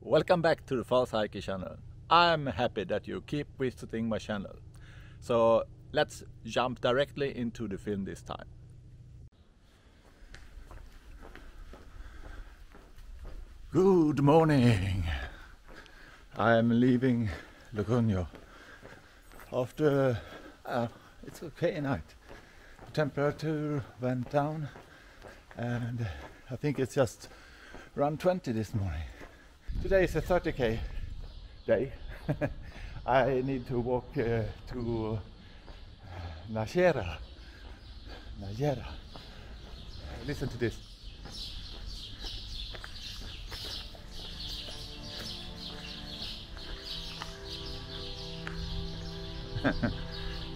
Welcome back to the Fast Hiking channel. I'm happy that you keep visiting my channel. So let's jump directly into the film this time. Good morning. I'm leaving Logroño after it's okay night. The temperature went down and I think it's just around 20 this morning. Today is a 30k day. I need to walk to Nájera. Listen to this.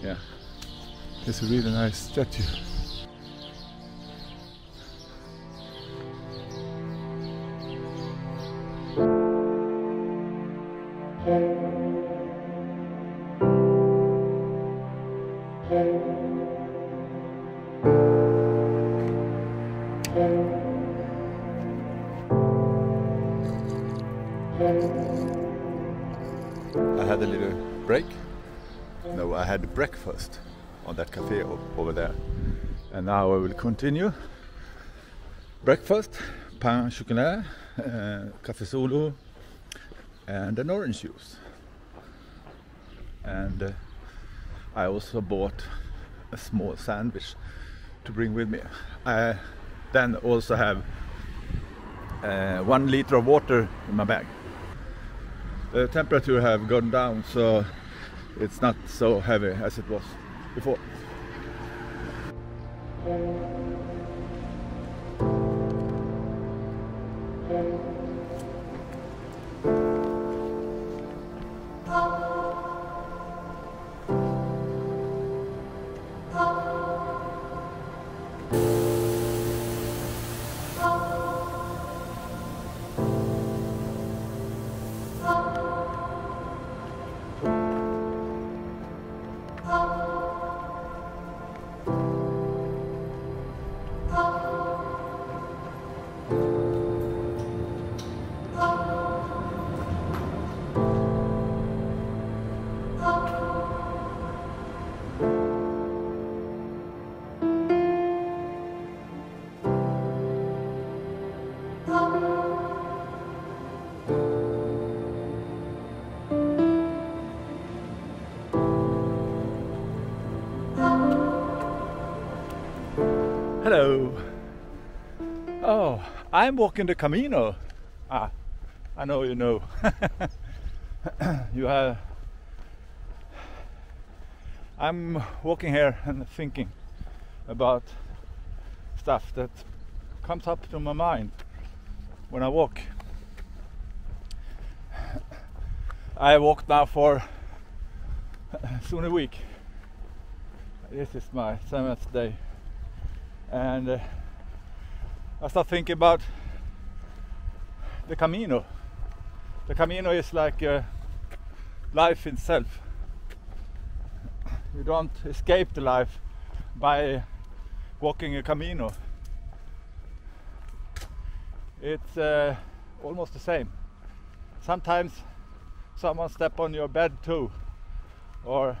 Yeah, it's a really nice statue. I had a little break. No, I had breakfast on that cafe over there. And now I will continue. Breakfast, pain chocolat, café solo, and an orange juice. And I also bought a small sandwich to bring with me. I then also have 1 liter of water in my bag. The temperature have gone down, so it's not so heavy as it was before. Hello. Oh, I'm walking the Camino. I know you know. I'm walking here and thinking about stuff that comes up to my mind when I walk. I walked now for soon a week. This is my 7th day. And I start thinking about the Camino. The Camino is like life itself. You don't escape the life by walking a Camino. It's almost the same. Sometimes someone steps on your bed too, or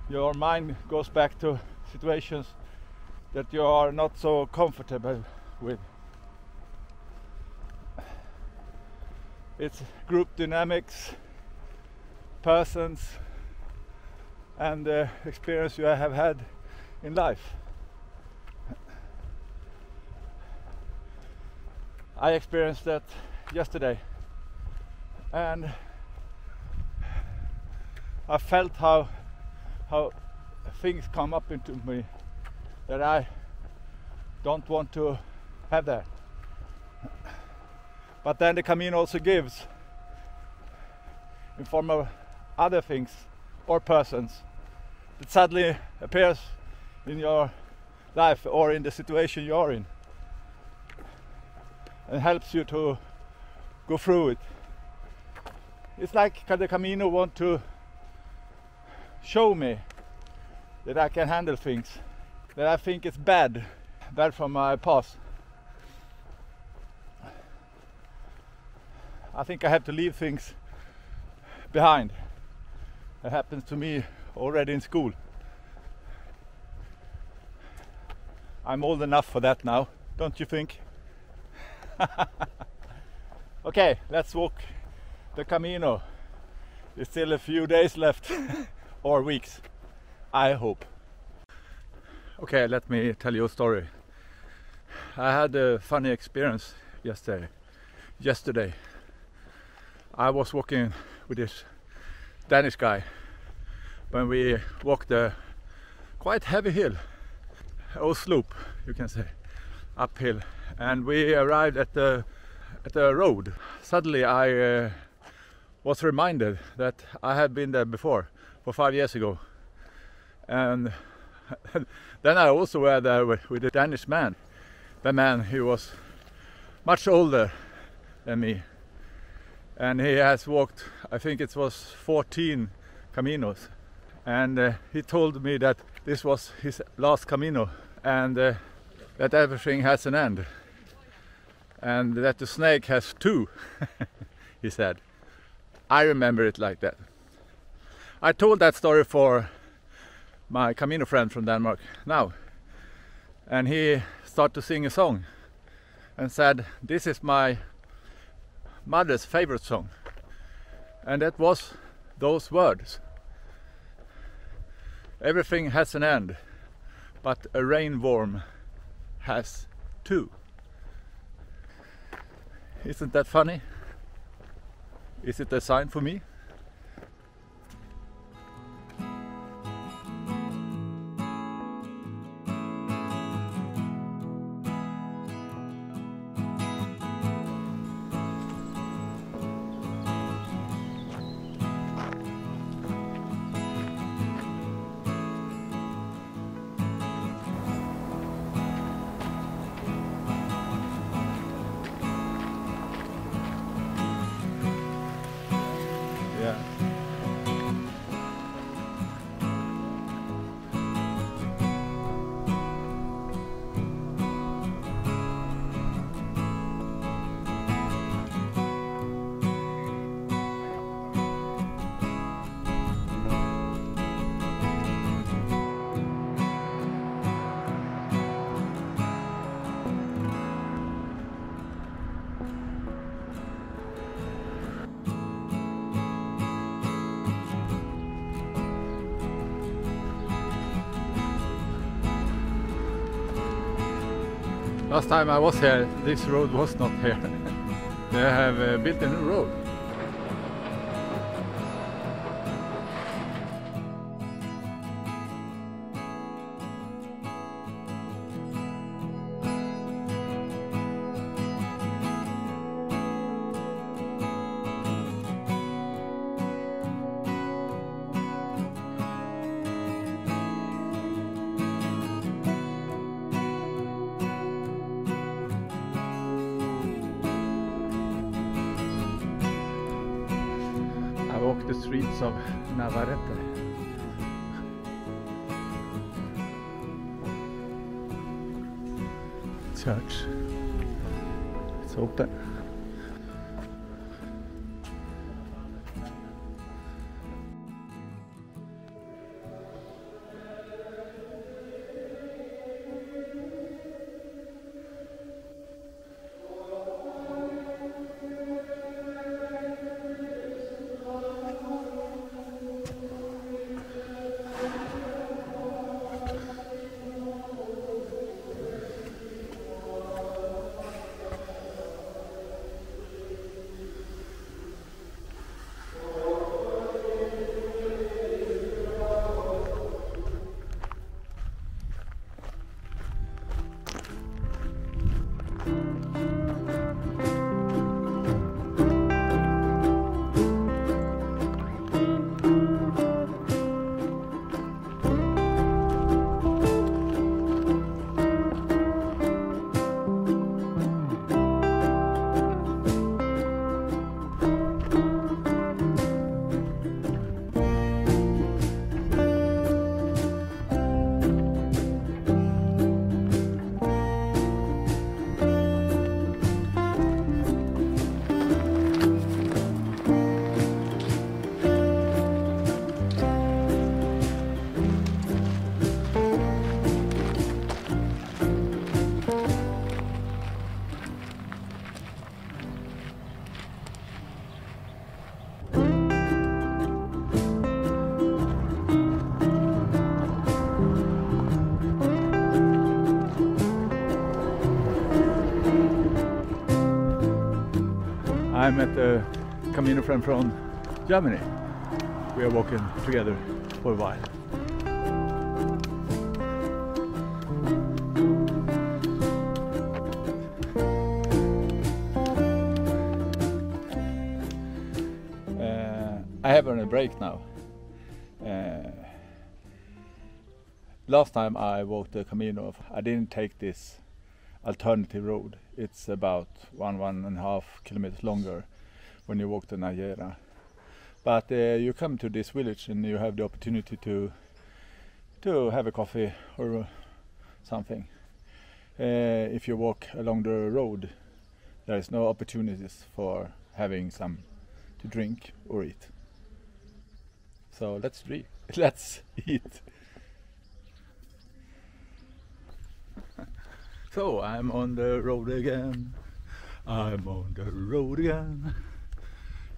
your mind goes back to situations that you are not so comfortable with. It's group dynamics, persons, and the experience you have had in life. I experienced that yesterday, and I felt how things come up into me that I don't want to have that. But then the Camino also gives in form of other things or persons that suddenly appears in your life or in the situation you are in, and helps you to go through it. It's like the Camino want to show me that I can handle things that I think is bad from my past. I think I have to leave things behind. That happens to me already in school. I'm old enough for that now, don't you think? Okay, let's walk the Camino. There's still a few days left, or weeks, I hope. Okay, let me tell you a story. I had a funny experience yesterday. I was walking with this Danish guy when we walked a quite heavy hill, or slope, you can say, uphill, and we arrived at the road. Suddenly I was reminded that I had been there before, for 5 years ago, and then I also were there with a Danish man. The man, he was much older than me, and he has walked, I think it was 14 Caminos, and he told me that this was his last Camino, and that everything has an end, and that the snake has two, he said. I remember it like that. I told that story for my Camino friend from Denmark now, and he started to sing a song and said, "This is my mother's favorite song," and that was those words. Everything has an end, but a rainworm has two. Isn't that funny? Is it a sign for me? Last time I was here, this road was not here. They have built a new road. The streets of Navarrete. Church. It's open. I'm at the Camino friend from Germany. We are walking together for a while. I have on a break now. Last time I walked the Camino, I didn't take this alternative road. It's about 1.5 kilometers longer when you walk to Nájera. But you come to this village and you have the opportunity to have a coffee or something. If you walk along the road, there is no opportunities for having some to drink or eat. So let's eat. So I'm on the road again. I'm on the road again.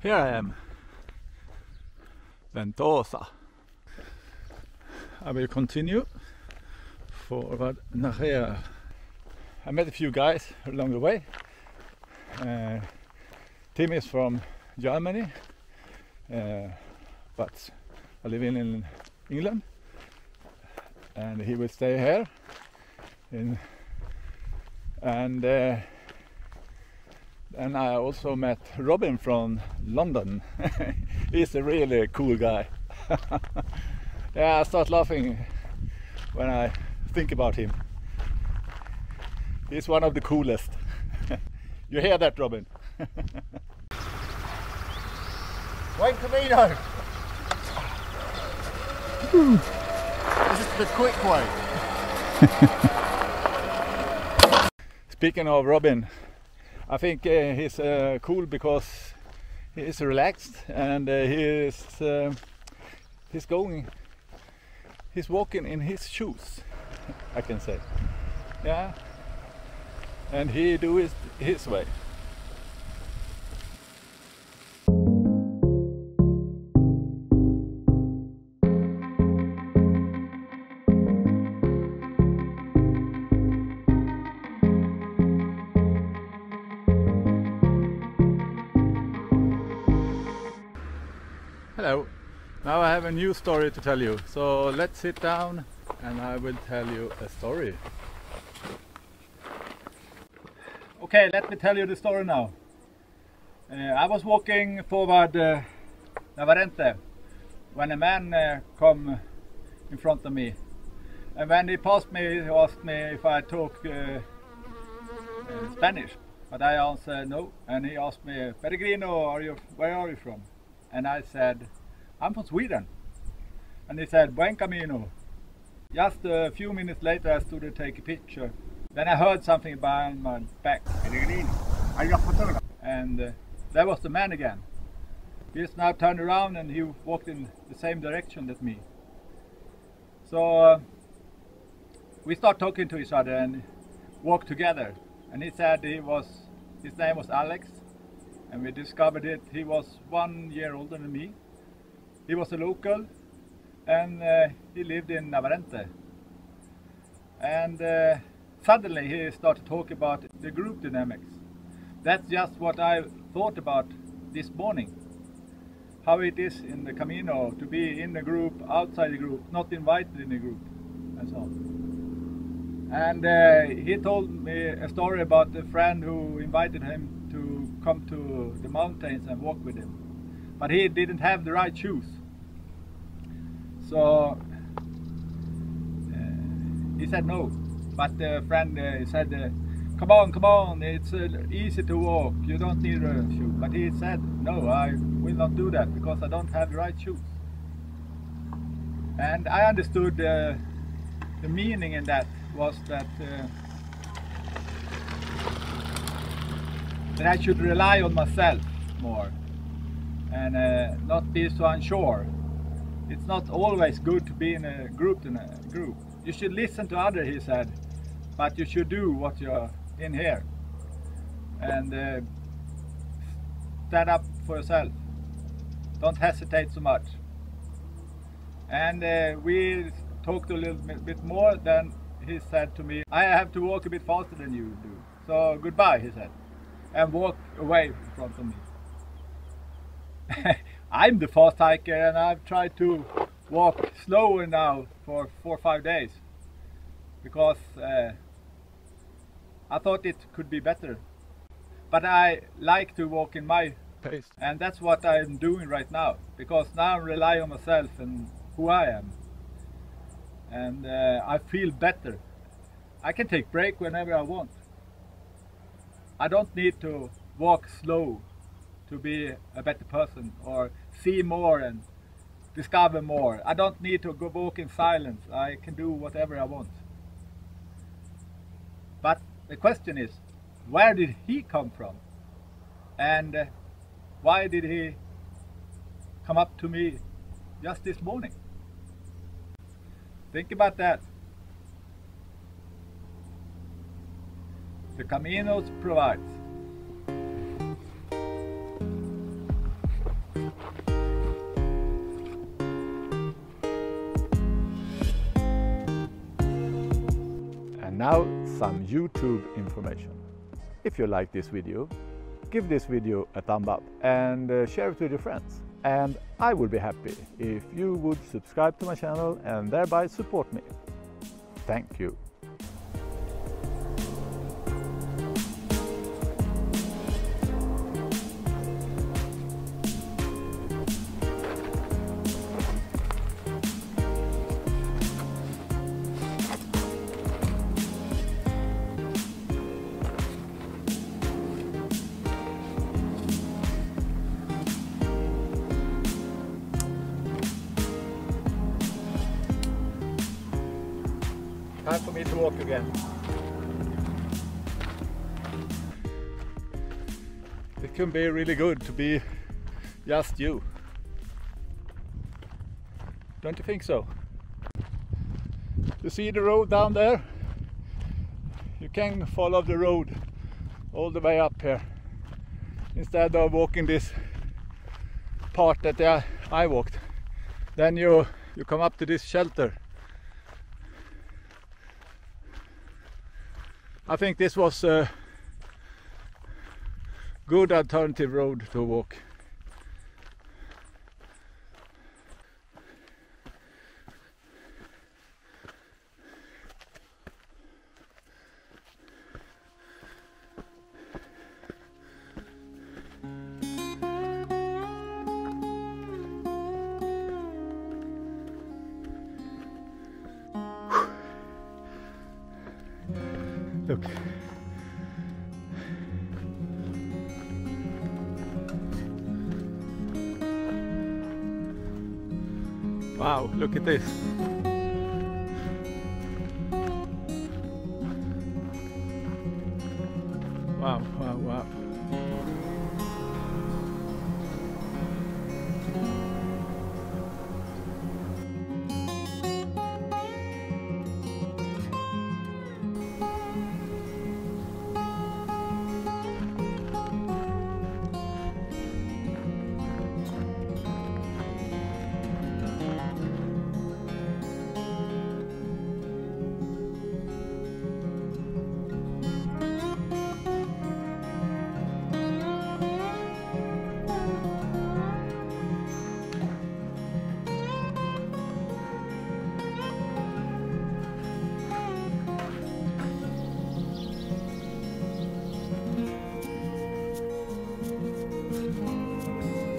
Here I am. Ventosa. I will continue forward Nájera. I met a few guys along the way. Tim is from Germany, but I live in England, and he will stay here. And I also met Robin from London. He's a really cool guy. Yeah, I start laughing when I think about him. He's one of the coolest. You hear that, Robin? Buen Camino! This is the quick way. Speaking of Robin, I think he's cool because he is relaxed and he's walking in his shoes, I can say. Yeah, and he do it his way. Hello, now I have a new story to tell you, so let's sit down and I will tell you a story. Okay, let me tell you the story now. I was walking forward Navarrete when a man come in front of me, and when he passed me he asked me if I talk Spanish, but I answered no, and he asked me, Peregrino, where are you from? And I said, I'm from Sweden. And he said, Buen Camino. Just a few minutes later I stood to take a picture. Then I heard something behind my back. And there was the man again. He just now turned around and he walked in the same direction as me. So we start talking to each other and walked together. And he said his name was Alex. And we discovered it. He was 1 year older than me. He was a local, and he lived in Navarrete. And suddenly he started talking about the group dynamics. That's just what I thought about this morning. How it is in the Camino to be in the group, outside the group, not invited in the group, and so on. And he told me a story about a friend who invited him to come to the mountains and walk with him, but he didn't have the right shoes. So he said no, but the friend said, come on, it's easy to walk, you don't need a shoe. But he said, no, I will not do that because I don't have the right shoes. And I understood the meaning in that was that I should rely on myself more and not be so unsure. It's not always good to be in a group. You should listen to others, he said, but you should do what you're in here and stand up for yourself. Don't hesitate so much. And we talked a little bit more. Then he said to me, I have to walk a bit faster than you do. So goodbye, he said, and walked away in front of me. I'm the fast hiker, and I've tried to walk slower now for 4 or 5 days because I thought it could be better. But I like to walk in my pace, and that's what I'm doing right now, because now I rely on myself and who I am, and I feel better. I can take break whenever I want. I don't need to walk slow to be a better person or see more and discover more. I don't need to go walk in silence. I can do whatever I want. But the question is, where did he come from? And why did he come up to me just this morning? Think about that. The Caminos provides. And now some YouTube information. If you like this video, give this video a thumb up and share it with your friends. And I would be happy if you would subscribe to my channel and thereby support me. Thank you. Time for me to walk again. It can be really good to be just you. Don't you think so? You see the road down there? You can follow the road all the way up here instead of walking this part that I walked. Then you come up to this shelter. I think this was a good alternative road to walk. Look. Wow, look at this. Wow, wow, wow.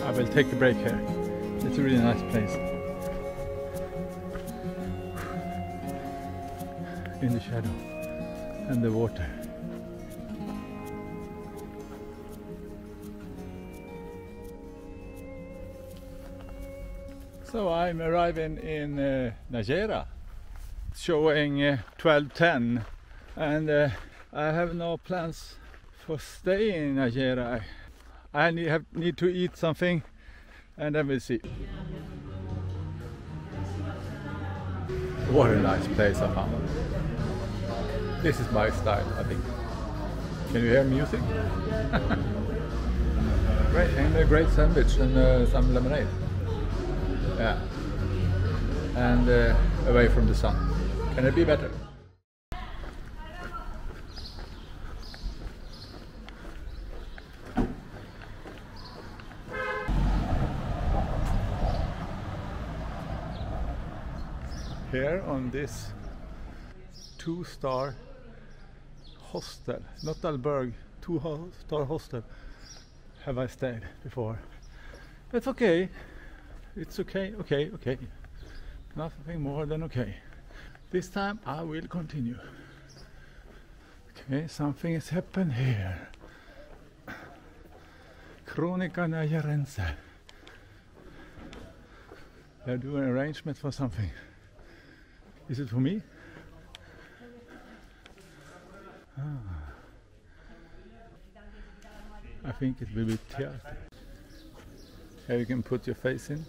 I will take a break here. It's a really nice place. In the shadow and the water. So I'm arriving in Nájera, showing 12:10, and I have no plans for staying in Nájera. I need to eat something, and then we'll see. What a nice place I found. This is my style, I think. Can you hear music? Great, and a great sandwich and some lemonade. Yeah, and away from the sun. Can it be better? Here on this 2-star hostel, not albergue, 2-star hostel have I stayed before. It's okay. It's okay. Nothing more than okay. This time I will continue. Okay, something has happened here. Cronica Najarense. They're doing an arrangement for something. Is it for me? I think it will be theater. Here you can put your face in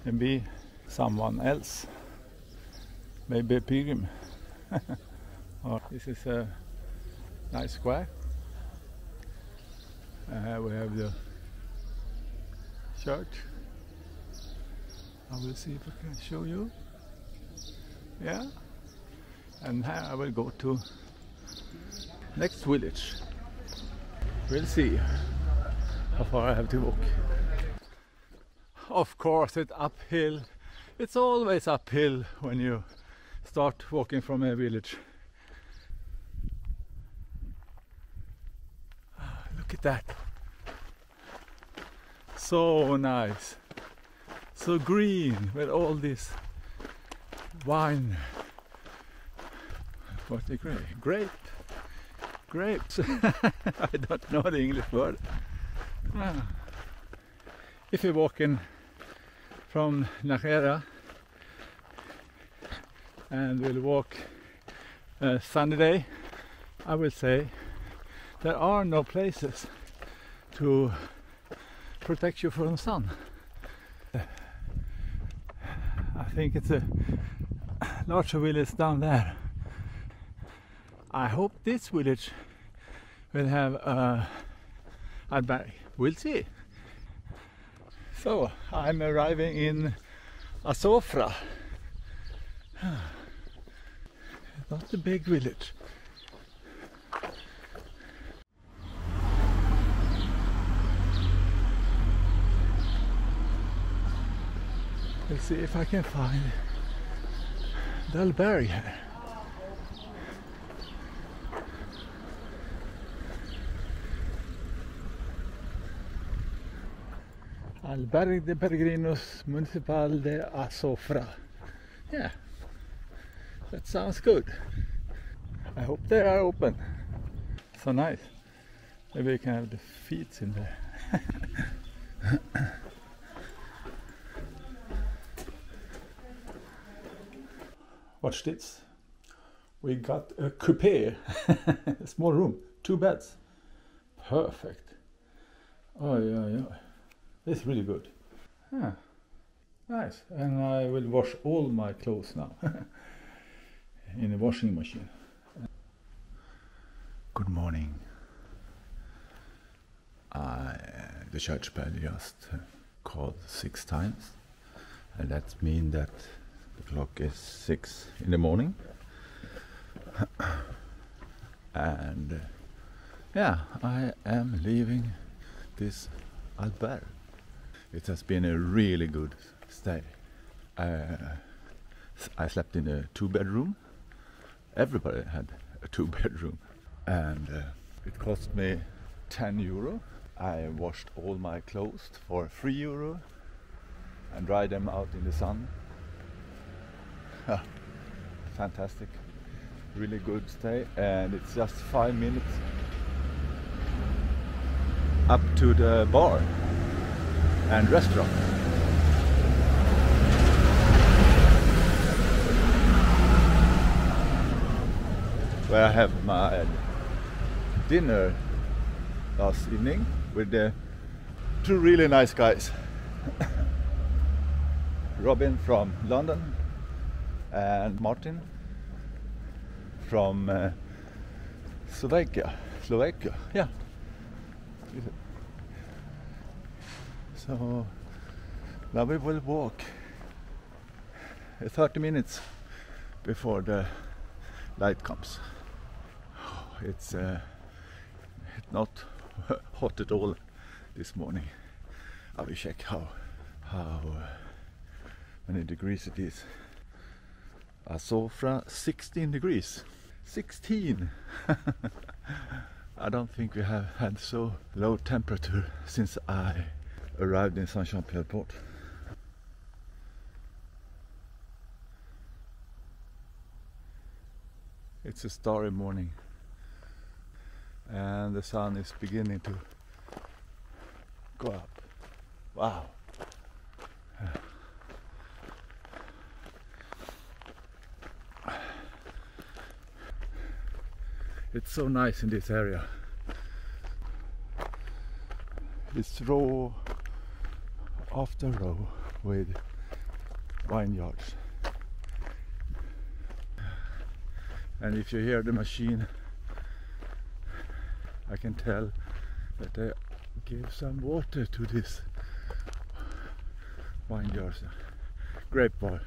and be someone else. Maybe a pilgrim. This is a nice square. We have the church. I will see if I can show you. Yeah. And here I will go to next village. We'll see how far I have to walk. Of course it's uphill. It's always uphill when you start walking from a village. Look at that. So nice. So green with all this wine. What a grapes. I don't know the English word. If you're walking from Nájera and will walk sunny day, I will say there are no places to protect you from the sun. I think it's a larger village down there. I hope this village will have a albergue. We'll see. So I'm arriving in Azofra. Not a big village. Let's see if I can find the albergue here. Albergue de Peregrinos Municipal de Azofra. Yeah, that sounds good. I hope they are open. So nice. Maybe you can have the feet in there. Watch this. We got a coupe. A small room, 2 beds. Perfect. Oh yeah. It's really good. Nice. And I will wash all my clothes now in a washing machine. Good morning. The church bell just called 6 times, and that means that the clock is 6 in the morning. And yeah, I am leaving this albergue. It has been a really good stay. I slept in a 2-bedroom. Everybody had a 2-bedroom, and it cost me €10. I washed all my clothes for €3 and dried them out in the sun. Fantastic, really good stay, and it's just 5 minutes up to the bar and restaurant. Where I have my dinner last evening with the 2 really nice guys. Robin from London and Martin from Slovakia. Yeah. So now we will walk 30 minutes before the light comes. It's not hot at all this morning. I will check how many degrees it is. Azofra 16 degrees. 16! I don't think we have had so low temperature since I arrived in Saint-Jacques airport. It's a starry morning and the sun is beginning to go up. Wow! It's so nice in this area. It's row after row with vineyards. And if you hear the machine, I can tell that they give some water to this vineyards. Grapeyards.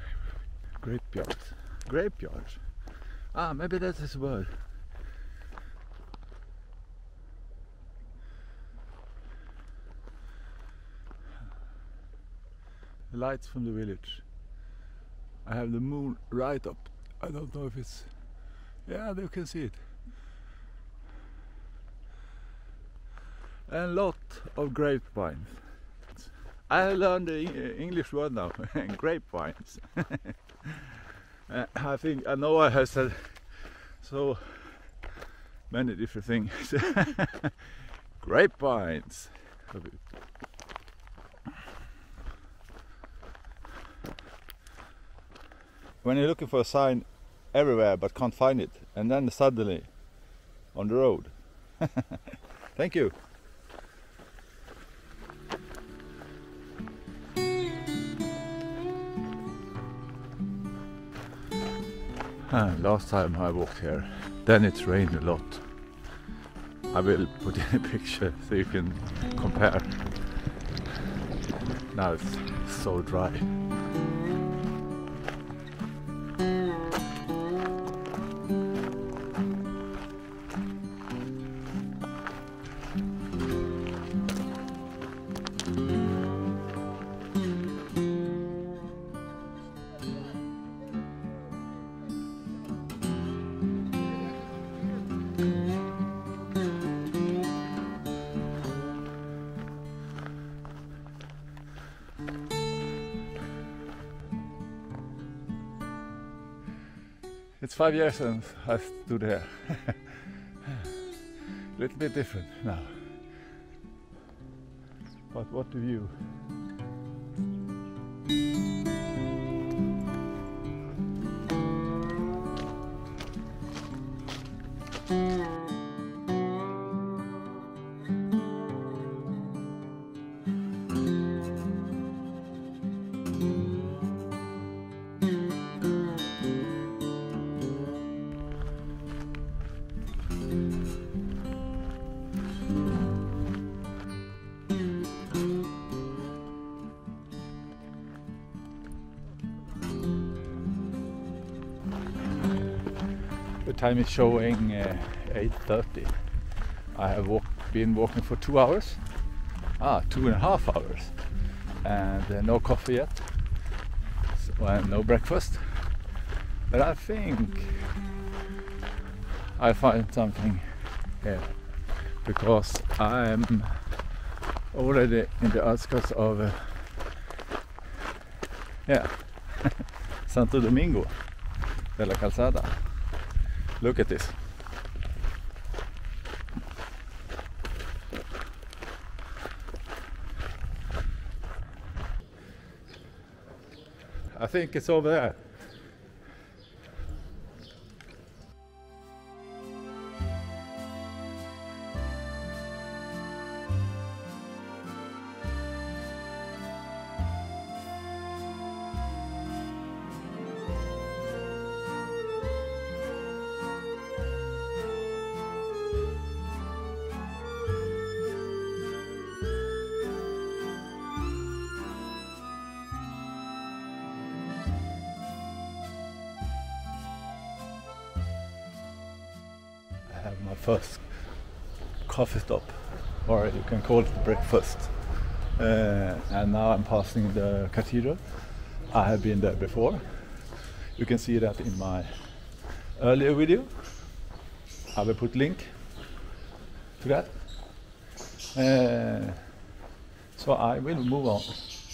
Ah, maybe that's his word. The lights from the village. I have the moon right up. I don't know if it's... Yeah, you can see it. And a lot of grapevines. I learned the English word now. Grapevines. I know I have said so many different things. Grapevines. When you're looking for a sign everywhere but can't find it, and then suddenly on the road. Thank you. Last time I walked here, then it rained a lot. I will put in a picture so you can compare. Now it's so dry. It's 5 years since I stood here. A little bit different now. But what a view. The time is showing 8:30. I have been walking for 2 hours. 2.5 hours. And no coffee yet. And no breakfast. But I think I find something here. Because I'm already in the outskirts of Santo Domingo de la Calzada. Look at this. I think it's over there. My first coffee stop, or you can call it breakfast, and now I'm passing the cathedral. I have been there before. You can see that in my earlier video. I will put link to that. So I will move on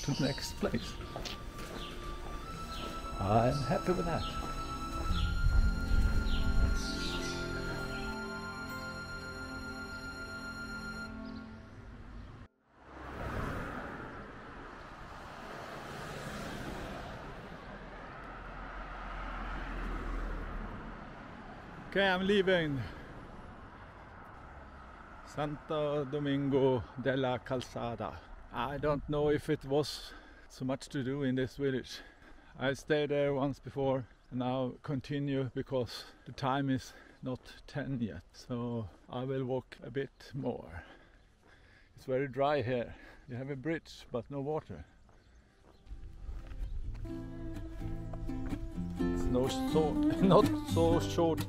to the next place. I'm happy with that. Okay, I'm leaving Santo Domingo de la Calzada. I don't know if it was so much to do in this village. I stayed there once before and now continue because the time is not 10 yet. So I will walk a bit more. It's very dry here. You have a bridge but no water. It's not so short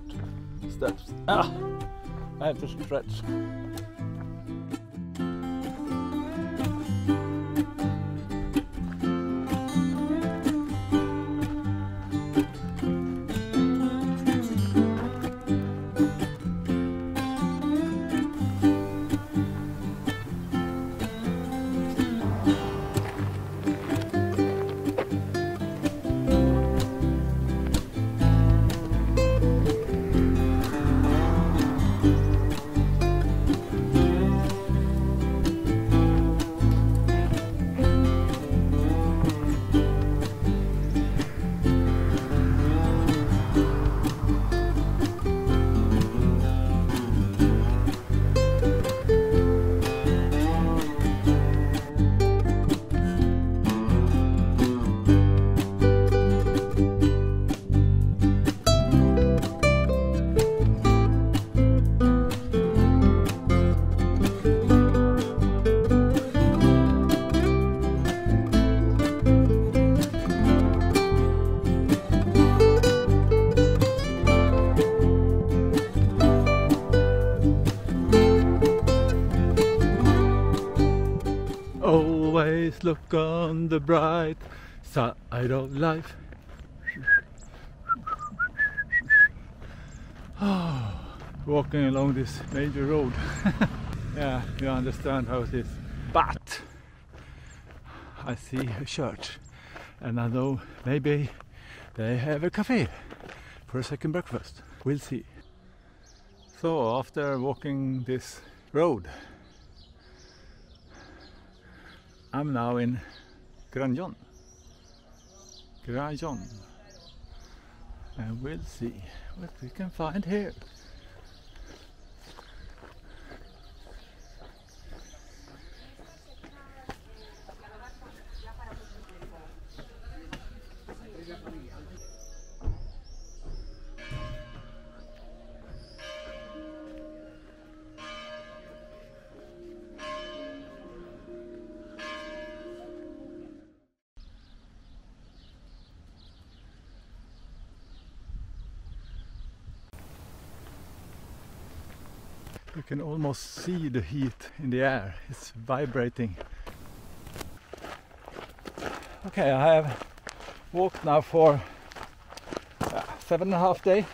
steps. I have to stretch. Always look on the bright side of life. Walking along this major road. Yeah, you understand how it is. But I see a church and I know maybe they have a cafe for a second breakfast. We'll see. So after walking this road, I'm now in Carrión. And we'll see what we can find here. You can almost see the heat in the air. It's vibrating. Okay, I have walked now for 7.5 days.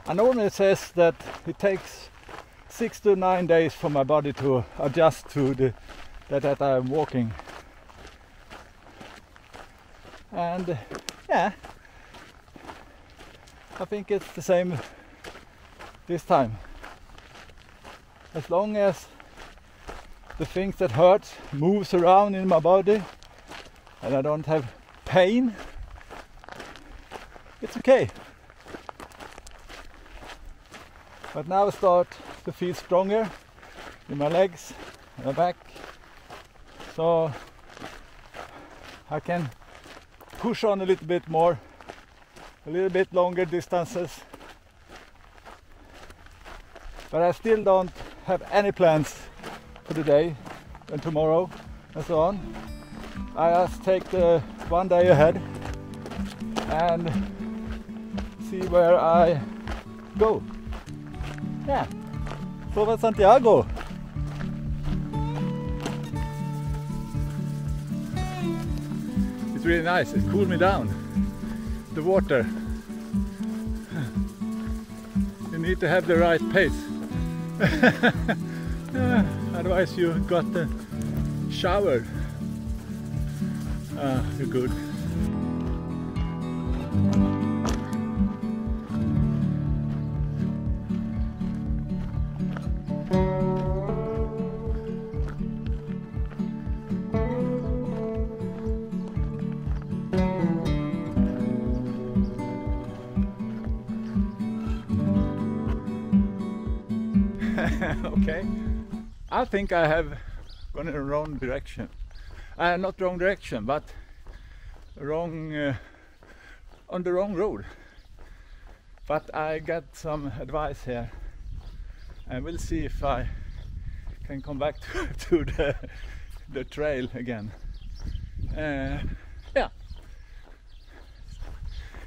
I normally says that it takes 6 to 9 days for my body to adjust to that I'm walking. And yeah, I think it's the same this time. As long as the things that hurt moves around in my body and I don't have pain, it's okay. But now I start to feel stronger in my legs and my back, so I can push on a little bit more, a little bit longer distances. But I still don't have any plans for the day and tomorrow and so on. I just take the one day ahead and see where I go. Yeah, so that's Santiago. It's really nice. It cooled me down. The water. You need to have the right pace. Otherwise you got the shower. You're good. Okay, I think I have gone in the wrong direction. Not wrong direction, but wrong on the wrong road. But I got some advice here, and we'll see if I can come back to the trail again. Yeah,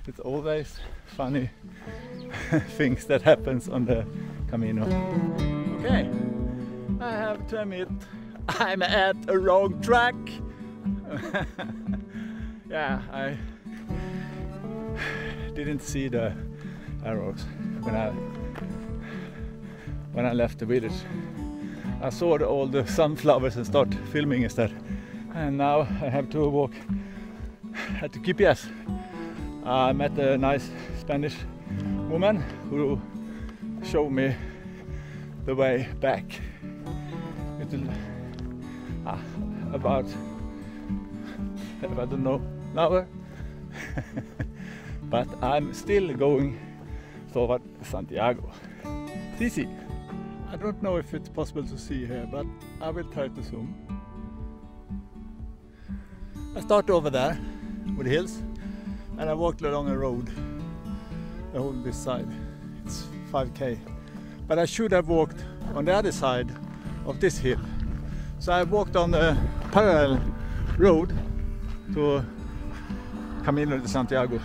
it's always funny things that happens on the Camino. Okay, I have to admit I'm at a wrong track. Yeah, I didn't see the arrows when I left the village. I saw all the sunflowers and start filming instead. And now I have to walk at the GPS. I met a nice Spanish woman who showed me the way back. About I don't know, an hour. But I'm still going toward Santiago. It's easy. I don't know if it's possible to see here, but I will try to zoom. I start over there with the hills, and I walked along a road the whole this side. It's 5k, but I should have walked on the other side of this hill. So I walked on a parallel road to Camino de Santiago.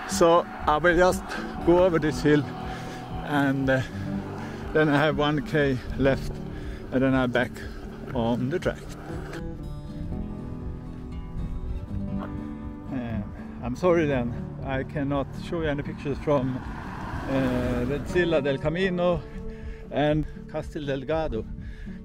So I will just go over this hill, and then I have 1k left, and then I'm back on the track. I'm sorry then, I cannot show you any pictures from Belorado del Camino and Castel Delgado,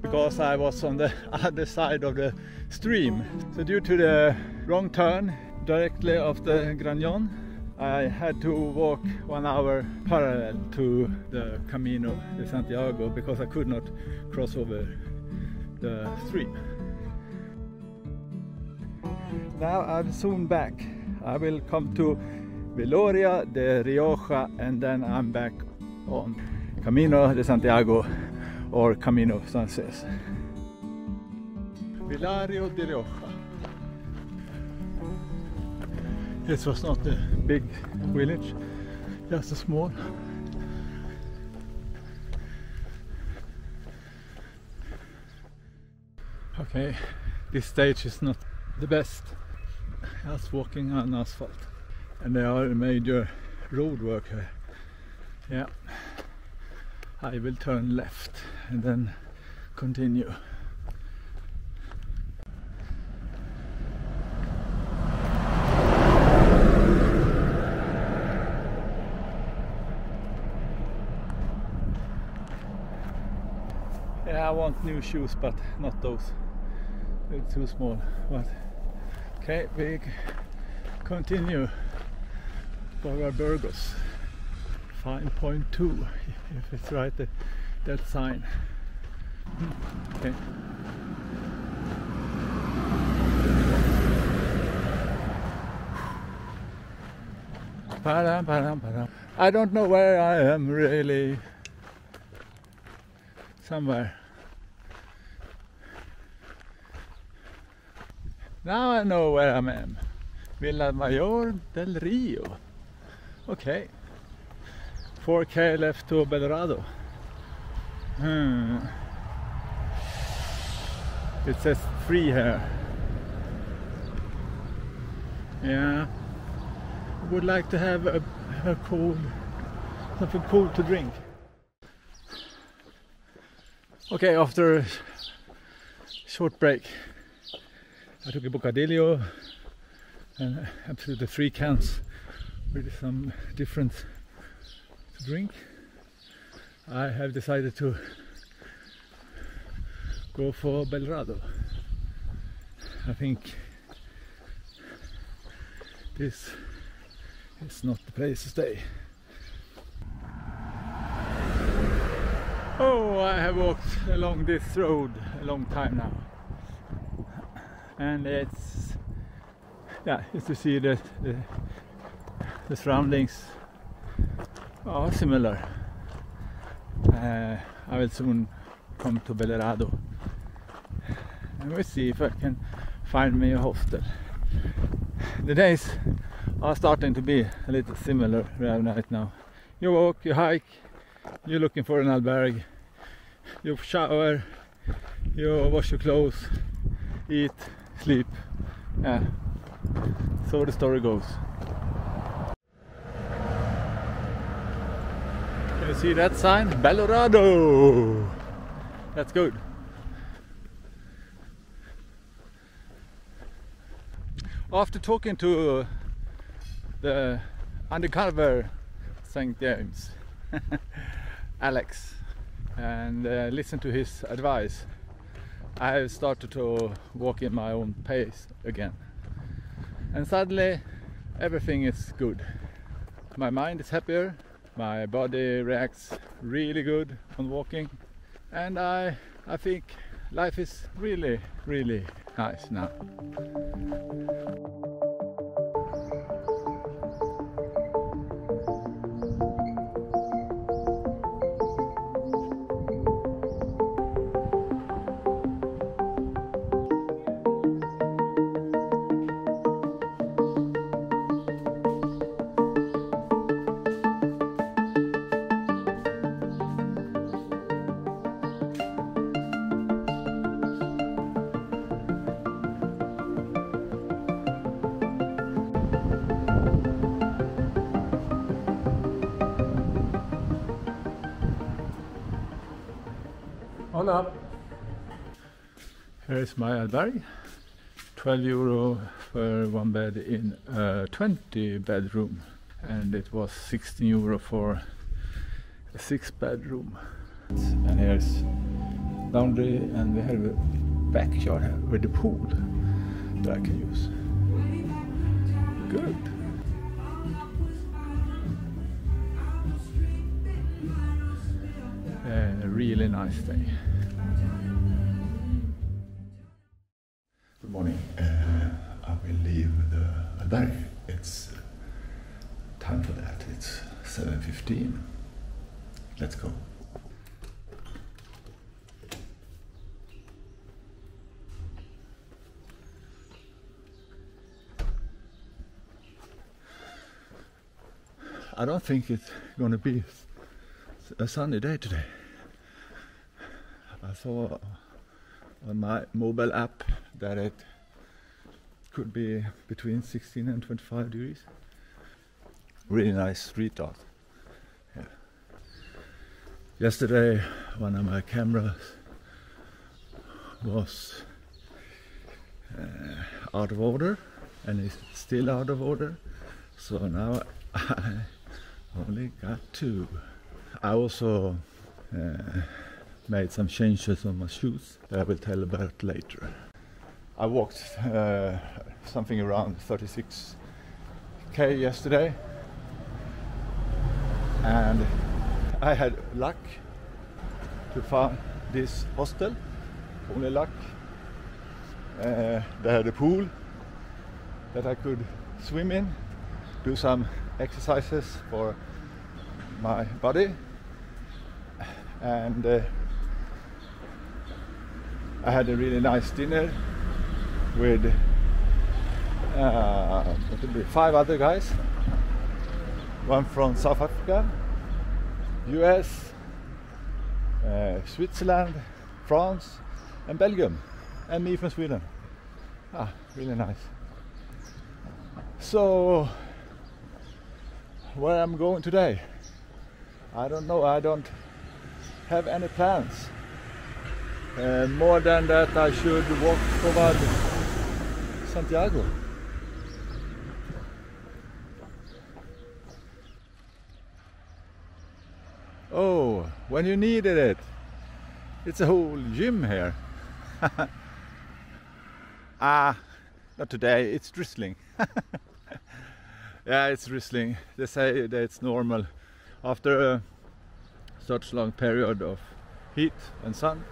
because I was on the other side of the stream. So due to the wrong turn directly off the Carrión, I had to walk 1 hour parallel to the Camino de Santiago because I could not cross over the stream. Now I'm soon back. I will come to Belorado de Rioja, and then I'm back on Camino de Santiago or Camino Frances. Belorado de Rioja. This was not a big village, just a small. Okay, this stage is not the best. Just walking on asphalt, and there are a major road work here. Yeah, I will turn left and then continue. Yeah, I want new shoes, but not those. They're too small. But okay, we continue for our Burgos 5.2, if it's right, that sign. Okay. I don't know where I am really. Somewhere. Now I know where I am. Villa Mayor del Rio. Okay. 4k left to Belorado. It says free here. Yeah. I would like to have a something cool to drink. Okay, after a short break, I took a bocadillo and absolutely 3 cans with some different to drink. I have decided to go for Belorado. I think this is not the place to stay. Oh, I have walked along this road a long time now, and it's, yeah, just to see that the surroundings are similar. I will soon come to Belorado, and we'll see if I can find me a hostel. The days are starting to be a little similar right now. You walk, you hike, you're looking for an albergue, you shower, you wash your clothes, eat, sleep. Yeah, so the story goes. Can you see that sign? Belorado! That's good. After talking to the undercover St. James, Alex, and listen to his advice, I have started to walk in my own pace again. And suddenly everything is good. My mind is happier, my body reacts really good on walking, and I think life is really, really nice now. Hola. Here is my albergue. 12 euro for 1 bed in a 20 bedroom, and it was 16 euro for a 6 bedroom. And here's laundry, and we have a backyard with the pool that I can use. Good. A really nice day. Good morning. I will leave the albergue. It's time for that. It's 7:15. Let's go. I don't think it's going to be a sunny day today. I saw on my mobile app that it could be between 16 and 25 degrees. Really nice street art. Yeah. Yesterday one of my cameras was out of order, and it's still out of order, so now I only got 2. I also made some changes on my shoes that I will tell about later. I walked something around 36k yesterday, and I had luck to find this hostel. Only luck. They had a pool that I could swim in, do some exercises for my body, and I had a really nice dinner with 5 other guys, one from South Africa, US, Switzerland, France and Belgium, and me from Sweden. Really nice. So where I'm going today, I don't know. I don't have any plans. More than that, I should walk toward Santiago. Oh, when you needed it. It's a whole gym here. Not today, it's drizzling. Yeah, it's drizzling. They say that it's normal after such long period of heat and sun.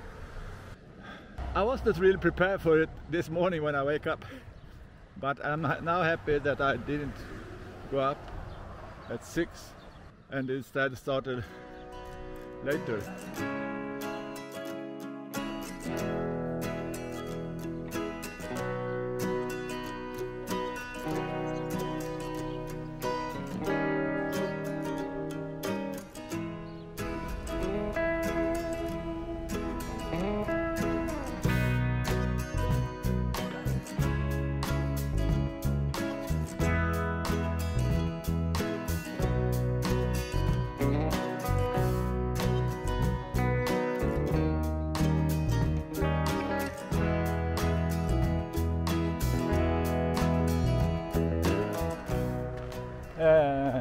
I was not really prepared for it this morning when I wake up, but I'm now happy that I didn't go up at 6 and instead started later.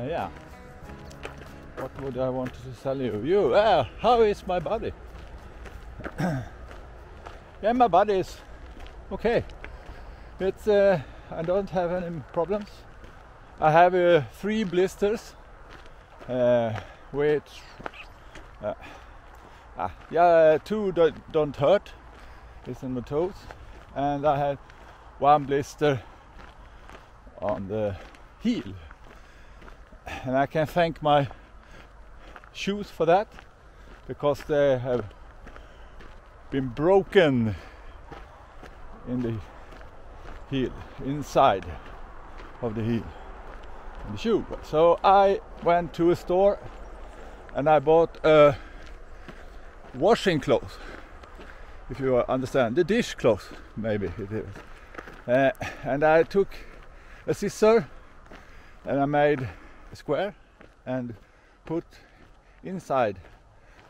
Yeah. What would I want to tell you? How is my body? Yeah, my body is okay. It's I don't have any problems. I have 3 blisters, which 2 don't hurt. It's on my toes, and I had 1 blister on the heel. And I can thank my shoes for that, because they have been broken in the heel, inside of the heel, in the shoe. So I went to a store and I bought a washing cloth, if you understand, the dish cloth, maybe it is. And I took a scissor and I made a square and put inside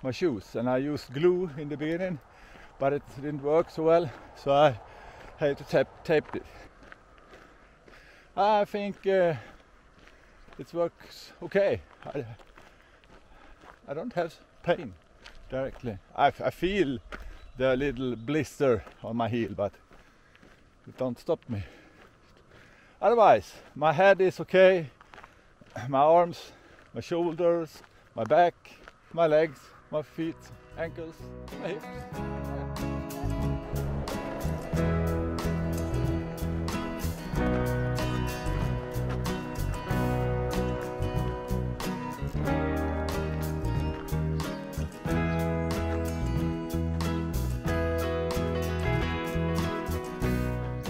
my shoes, and I used glue in the beginning, but it didn't work so well, so I had to tape it. I think it works okay. I don't have pain directly. I feel the little blister on my heel, but it don't stop me. Otherwise, my head is okay. My arms, my shoulders, my back, my legs, my feet, ankles, my hips.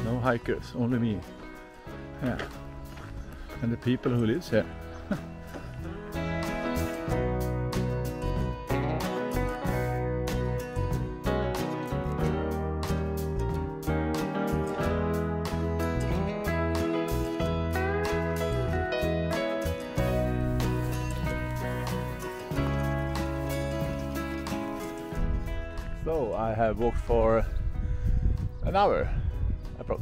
No hikers, only me. Yeah. And the people who lives here. So I have walked for an hour approx,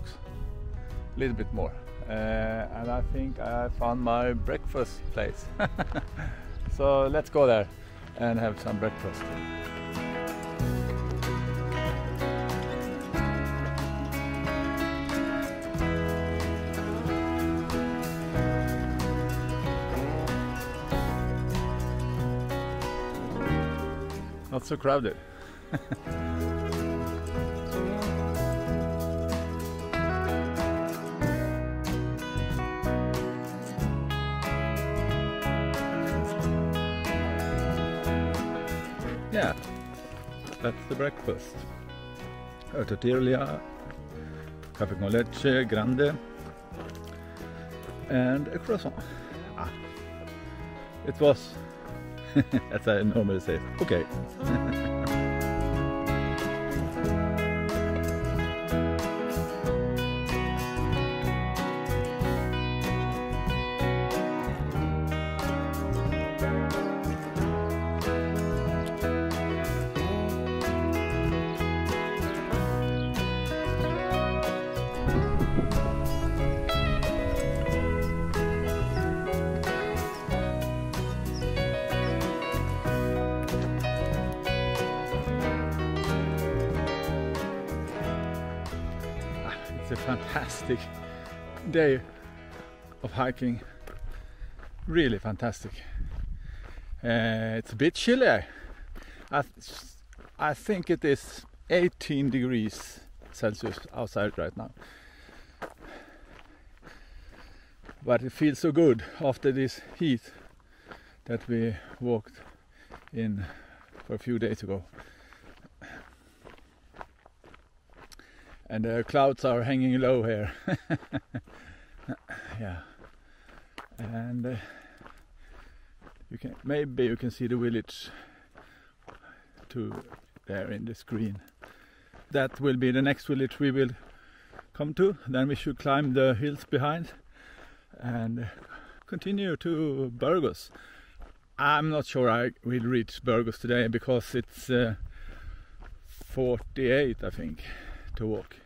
a little bit more. And I think I found my breakfast place. So let's go there and have some breakfast. Not so crowded. Yeah, that's the breakfast. A tortilla, cafe con leche grande, and a croissant. It was, as I normally say, okay. It's a fantastic day of hiking, really fantastic. It's a bit chilly. I think it is 18 degrees Celsius outside right now. But it feels so good after this heat that we walked in for a few days ago. And the clouds are hanging low here. Yeah. And maybe you can see the village too there in the screen. That will be the next village we will come to. Then we should climb the hills behind and continue to Burgos. I'm not sure I will reach Burgos today because it's 48, I think, to walk.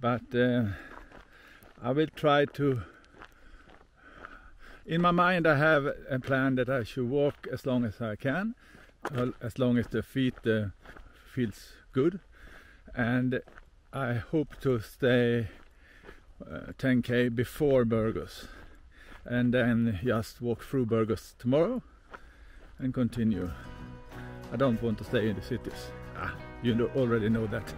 But I will try to. In my mind I have a plan that I should walk as long as I can, as long as the feet feels good, and I hope to stay 10k before Burgos, and then just walk through Burgos tomorrow and continue. I don't want to stay in the cities. You already know that.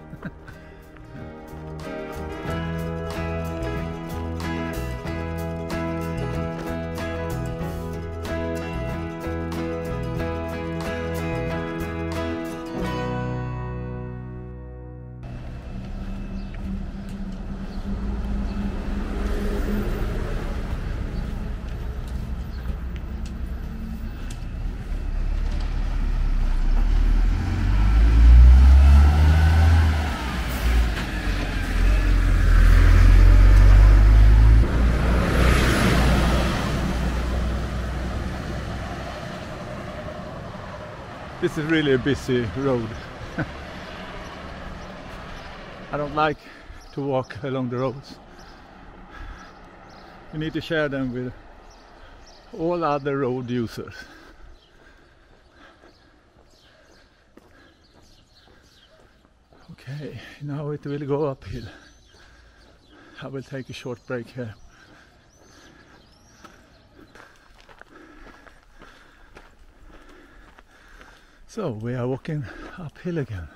This is really a busy road. I don't like to walk along the roads. You need to share them with all other road users. Okay, now it will go uphill. I will take a short break here. So we are walking uphill again.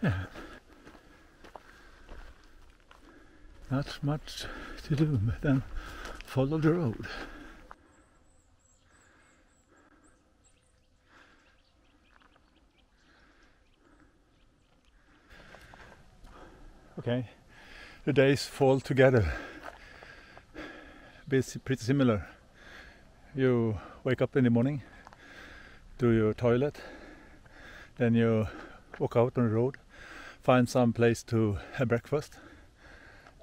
Yeah. Not much to do but then follow the road. Okay, the days fall together. Pretty similar. You wake up in the morning, do your toilet, then you walk out on the road, find some place to have breakfast,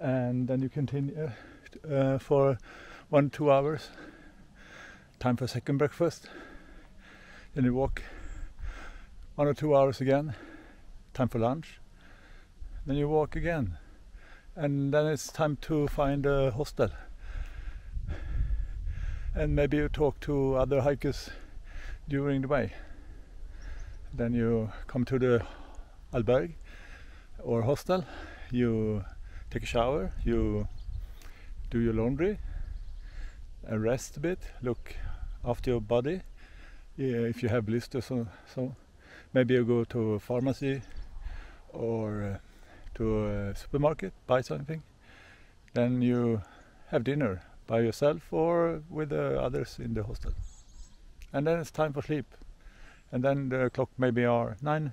and then you continue for 1-2 hours. Time for second breakfast. Then you walk 1 or 2 hours again. Time for lunch. Then you walk again, and then it's time to find a hostel. And maybe you talk to other hikers during the way. Then you come to the albergue or hostel, you take a shower, you do your laundry, rest a bit, look after your body, if you have blisters or so. Maybe you go to a pharmacy or to a supermarket, buy something. Then you have dinner by yourself or with the others in the hostel. And then it's time for sleep. And then the clock maybe are 9.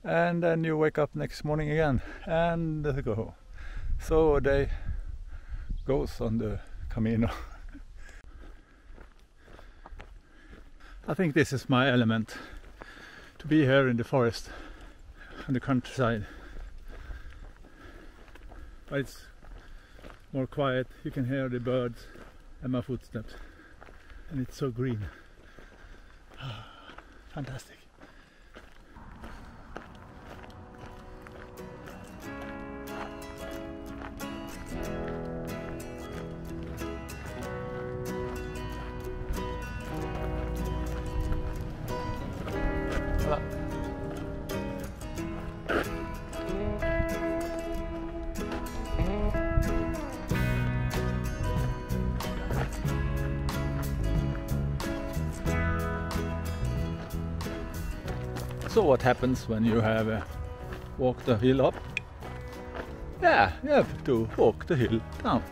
And then you wake up next morning again and go home. So a day goes on the Camino. I think this is my element. To be here in the forest, on the countryside. But it's more quiet, you can hear the birds and my footsteps. And it's so green. Fantastic. Voilà. So what happens when you have walked the hill up? Yeah, you have to walk the hill down.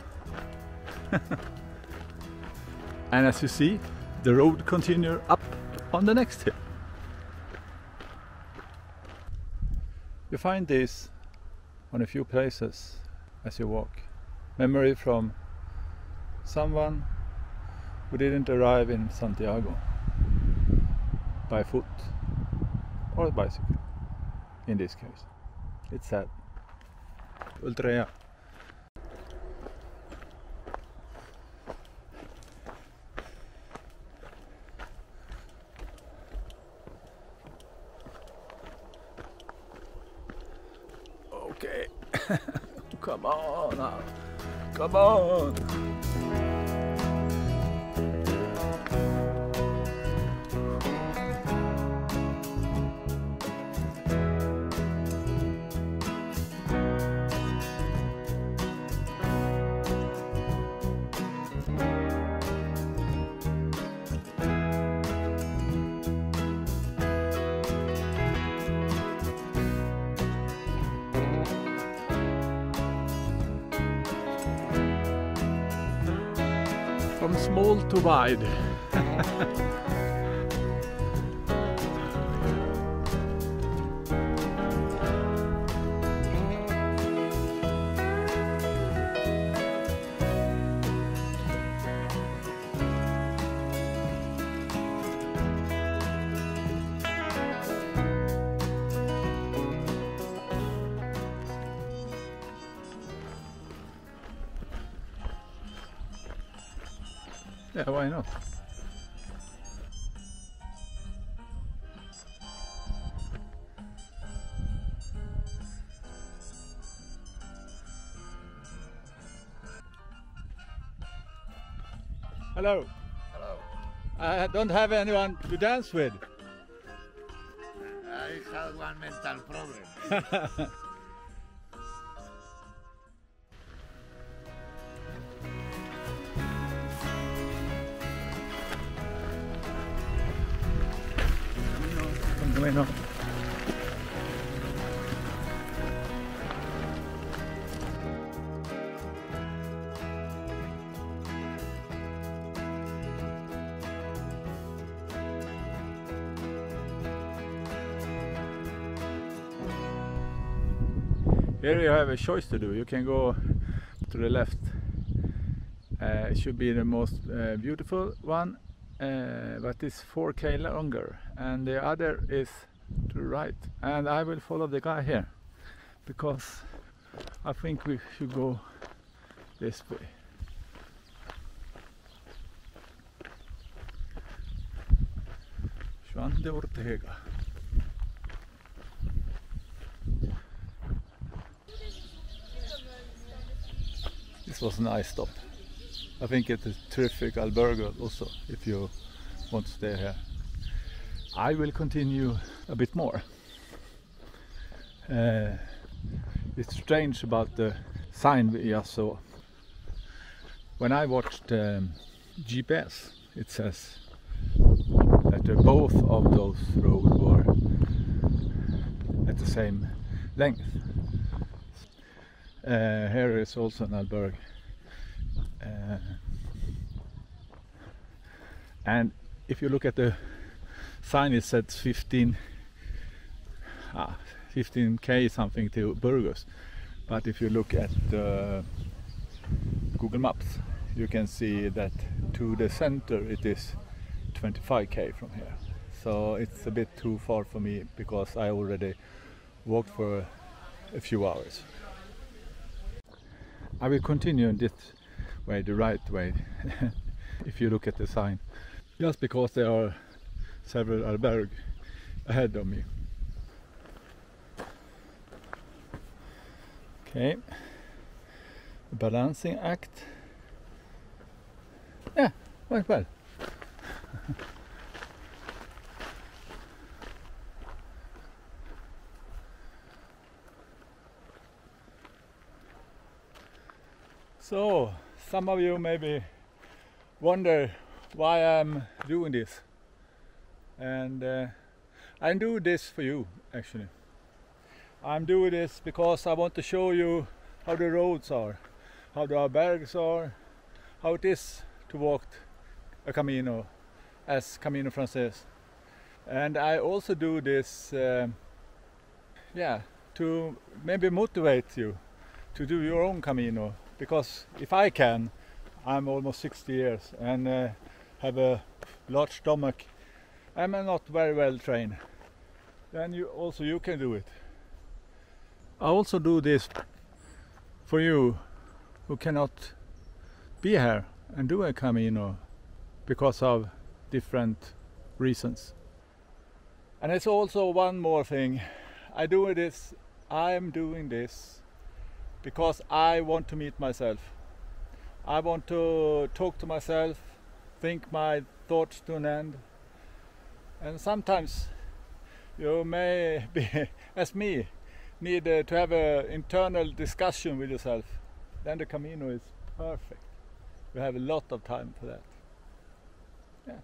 And as you see, the road continues up on the next hill. You find this on a few places as you walk. Memory from someone who didn't arrive in Santiago by foot or bicycle in this case. It's sad. Ultra. Okay. Come on now. Come on. From small to wide. Yeah, why not? Hello. Hello. I don't have anyone to dance with. I have one mental problem. Bueno. Here you have a choice to do. You can go to the left. It should be the most beautiful one, but it's 4K longer, and the other is to the right. And I will follow the guy here because I think we should go this way. Juan de Ortega. This was a nice stop. I think it's a terrific albergue also if you want to stay here. I will continue a bit more. It's strange about the sign we just saw. When I watched GPS, it says that both of those roads were at the same length. Here is also an albergue. And if you look at the sign, it says 15k something to Burgos, but if you look at Google Maps, you can see that to the center it is 25k from here. So it's a bit too far for me because I already walked for a few hours. I will continue in this way, the right way, if you look at the sign, just because there are several albergues ahead of me. Okay, a balancing act. Yeah, went well. So, some of you maybe wonder why I'm doing this, and I do this for you, actually. I'm doing this because I want to show you how the roads are, how the albergues are, how it is to walk a Camino as Camino Frances. And I also do this to maybe motivate you to do your own Camino, because if I can, I'm almost 60 years and have a large stomach, I'm not very well trained, then you can do it. I also do this for you who cannot be here and do a Camino because of different reasons. And it's also one more thing. I'm doing this because I want to meet myself. I want to talk to myself, think my thoughts to an end. And sometimes you may be, as me, need to have an internal discussion with yourself. Then the Camino is perfect. You have a lot of time for that. Yeah.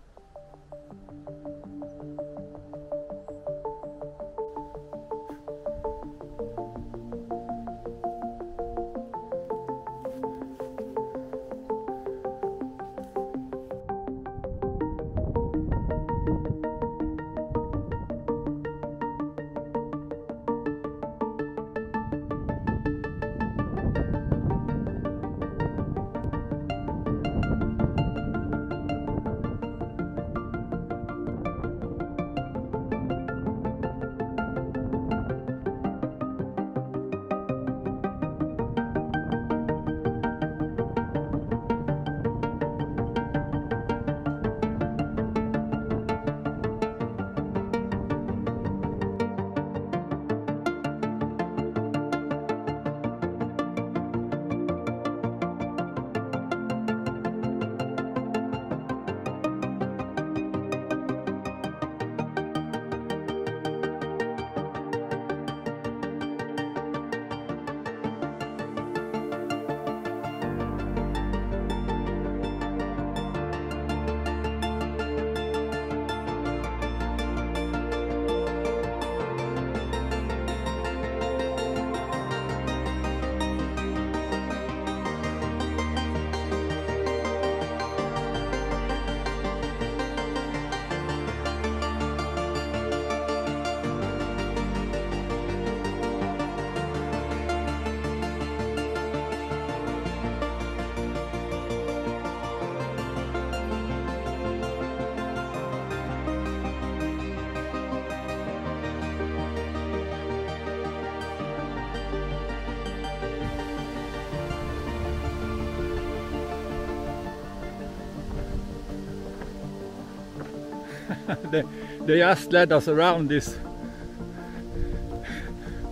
They just led us around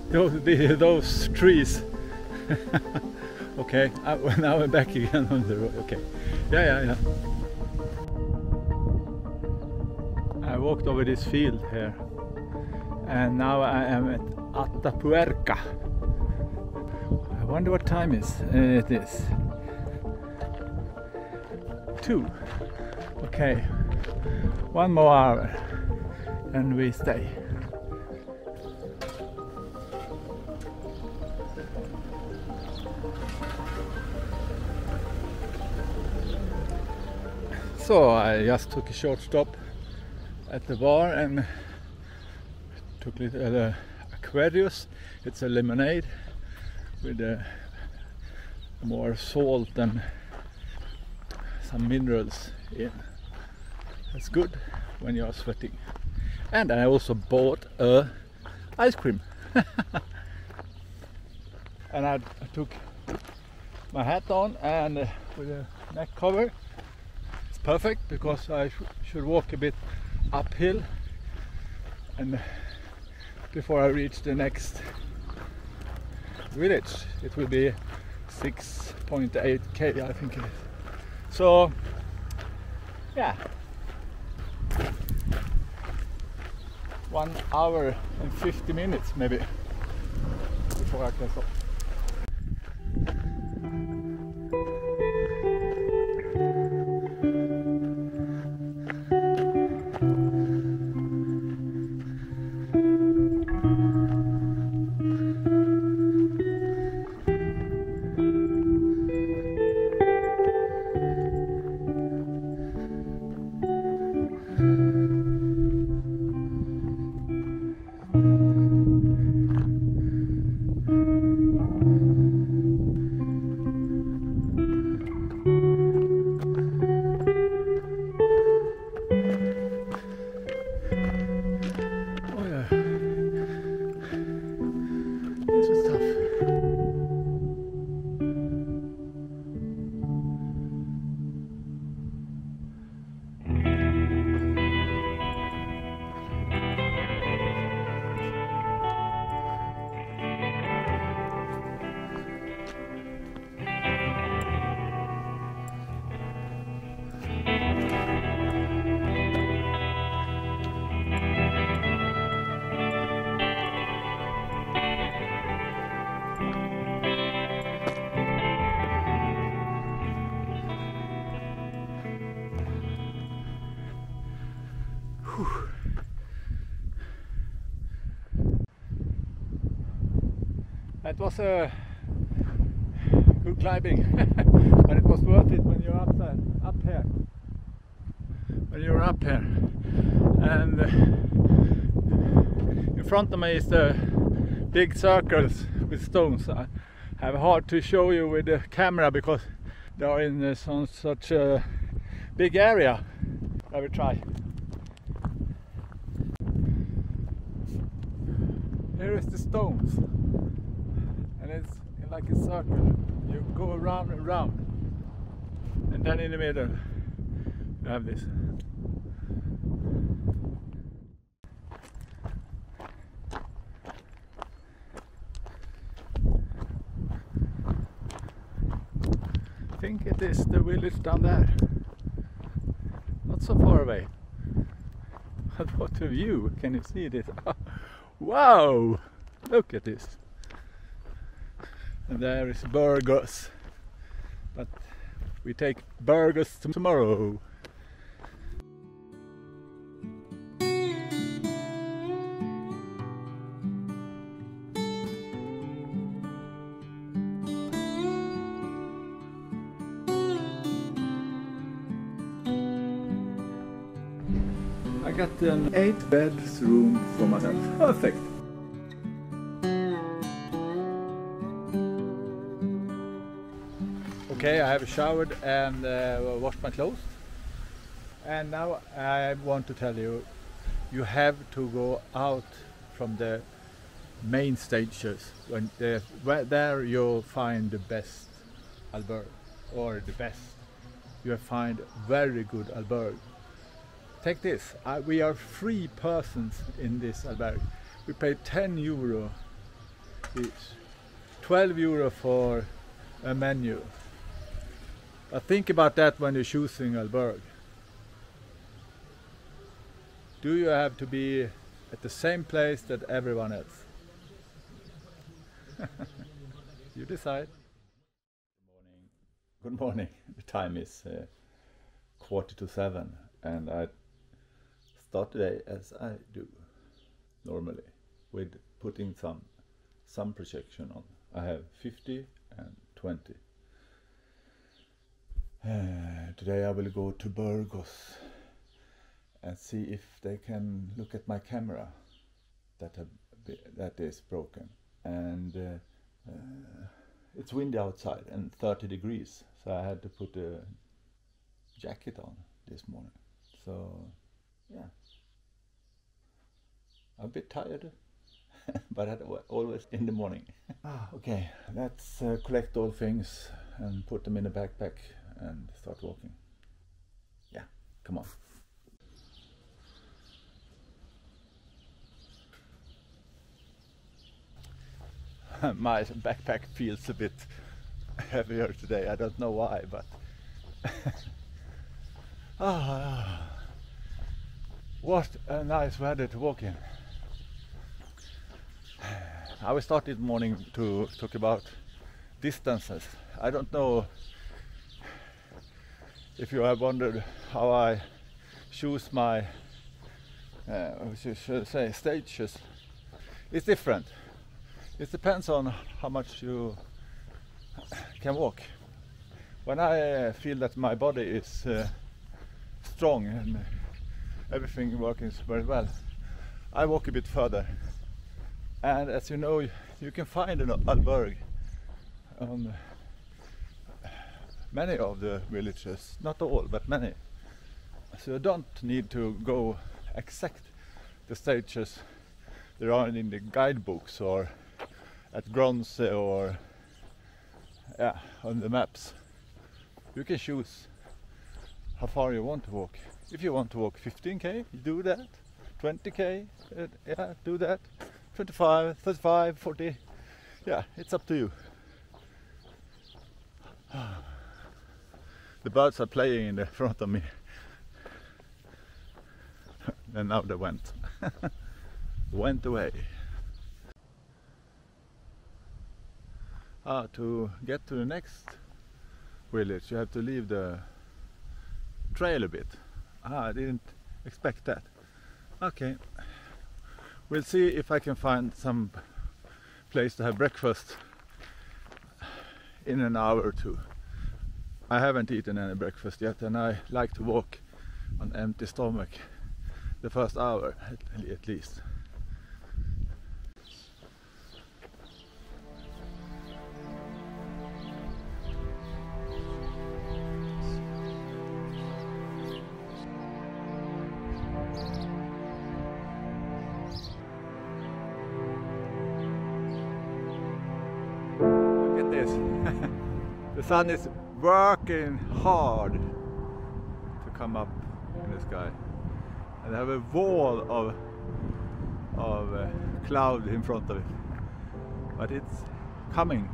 those trees. Okay, now we're back again on the road. Okay, yeah. I walked over this field here, and now I am at Atapuerca. I wonder what time it is. 2. Okay, 1 more hour and we stay. So I just took a short stop at the bar and took a little Aquarius. It's a lemonade with more salt and some minerals in. That's good when you are sweating. And I also bought a ice cream. And I took my hat on and with a neck cover. It's perfect because I should walk a bit uphill and before I reach the next village. It will be 6.8k, I think it is. So yeah, 1 hour and 50 minutes maybe before I can stop. Whew. That was a good climbing, but it was worth it when you're up here. When you're up here, and in front of me is the big circles with stones. I have hard to show you with the camera because they are in such a big area. I will try. Here is the stones, and it's like a circle. You go around and round, and then in the middle you have this. I think it is the village down there, not so far away. But what a view! Can you see this? Wow! Look at this. And there is Burgos, but we take Burgos tomorrow. I got an 8-bed room for myself. Perfect. Okay, I have showered and washed my clothes, and now I want to tell you, you have to go out from the main stages. When there you'll find the best albergue, or the best. You find very good albergue. Take this, we are 3 persons in this albergue. We pay €10 each, €12 for a menu. But think about that when you're choosing albergue. Do you have to be at the same place that everyone else? You decide. Good morning. The time is 6:45, and I start today as I do normally, with putting some sun protection on. I have 50 and 20. Today I will go to Burgos and see if they can look at my camera that is broken, and it's windy outside and 30 degrees, so I had to put a jacket on this morning. So yeah, I'm a bit tired, but always in the morning. Okay, let's collect all things and put them in a backpack and start walking. Yeah, come on. My backpack feels a bit heavier today. I don't know why, but what a nice weather to walk in. I will start this morning to talk about distances. I don't know if you have wondered how I choose my stages. It's different. It depends on how much you can walk. When I feel that my body is strong and everything working very well, I walk a bit further. And as you know, you can find an albergue on many of the villages, not all, but many. So you don't need to go exact the stages there are in the guidebooks or at Gronse or on the maps. You can choose how far you want to walk. If you want to walk 15k, you do that. 20k, do that. 25, 35, 40, yeah, it's up to you. The birds are playing in the front of me. And now they went away. To get to the next village you have to leave the trail a bit. I didn't expect that. Okay, we'll see if I can find some place to have breakfast in an hour or two. I haven't eaten any breakfast yet, and I like to walk on empty stomach the first hour at least. Look at this. The sun is working hard to come up in the sky, and I have a wall of cloud in front of it, but it's coming,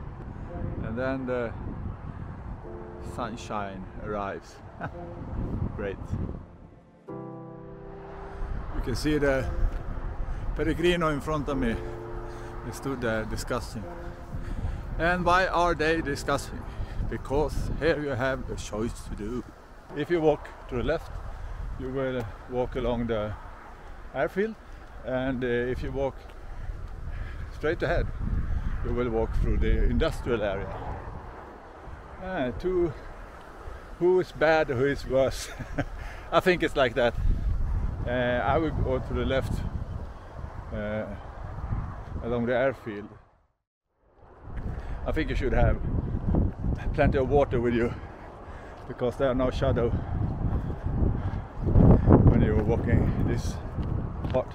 and then the sunshine arrives. Great. You can see the Peregrino in front of me. They stood there discussing. And why are they discussing? Because here you have a choice to do. If you walk to the left, you will walk along the airfield, and if you walk straight ahead, you will walk through the industrial area. Who is bad, who is worse? I think it's like that. I will go to the left along the airfield. I think you should have plenty of water with you, because there are no shadow when you're walking this part.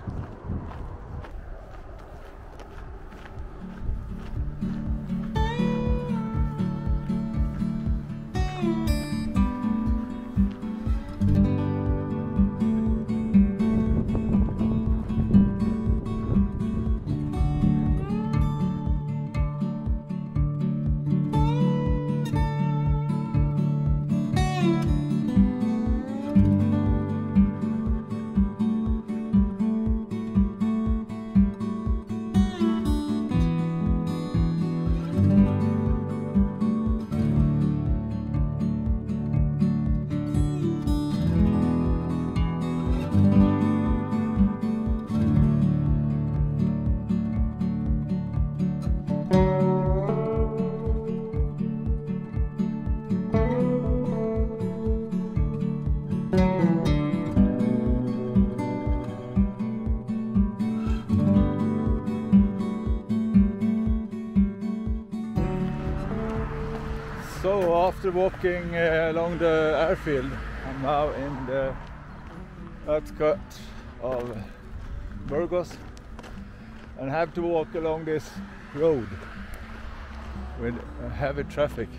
So after walking along the airfield, I'm now in the outskirts of Burgos and have to walk along this road with heavy traffic.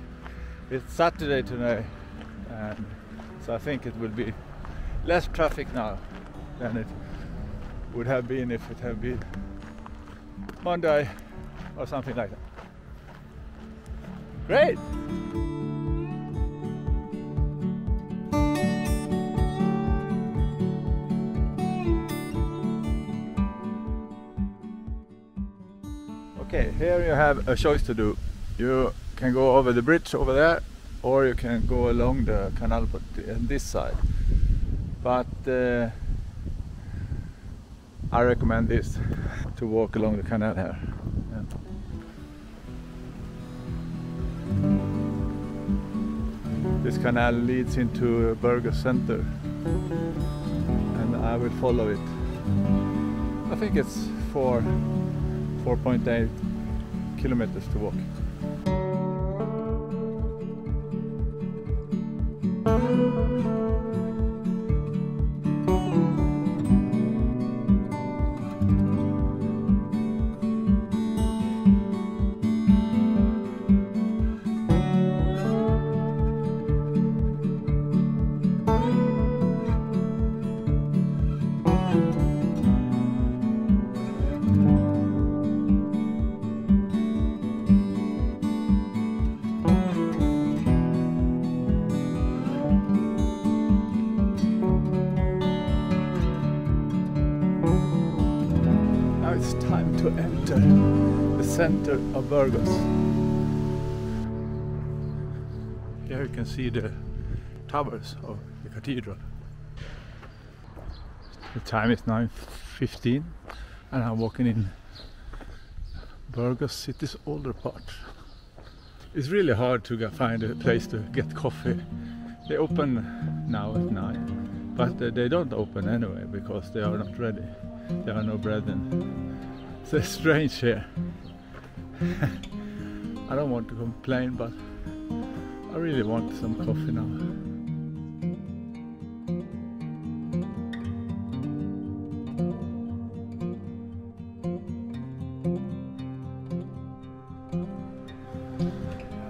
It's Saturday today, and so I think it will be less traffic now than it would have been if it had been Monday or something like that. Great! Okay, here you have a choice to do. You can go over the bridge over there, or you can go along the canal on this side. But I recommend this, to walk along the canal here. Yeah. This canal leads into Burgos center, and I will follow it. I think it's 4.8 kilometers to walk. To enter the center of Burgos. Here you can see the towers of the cathedral. The time is 9:15 and I'm walking in Burgos city's older part. It's really hard to find a place to get coffee. They open now at 9, but they don't open anyway because they are not ready. There are no bread and it's strange here. I don't want to complain, but I really want some coffee now.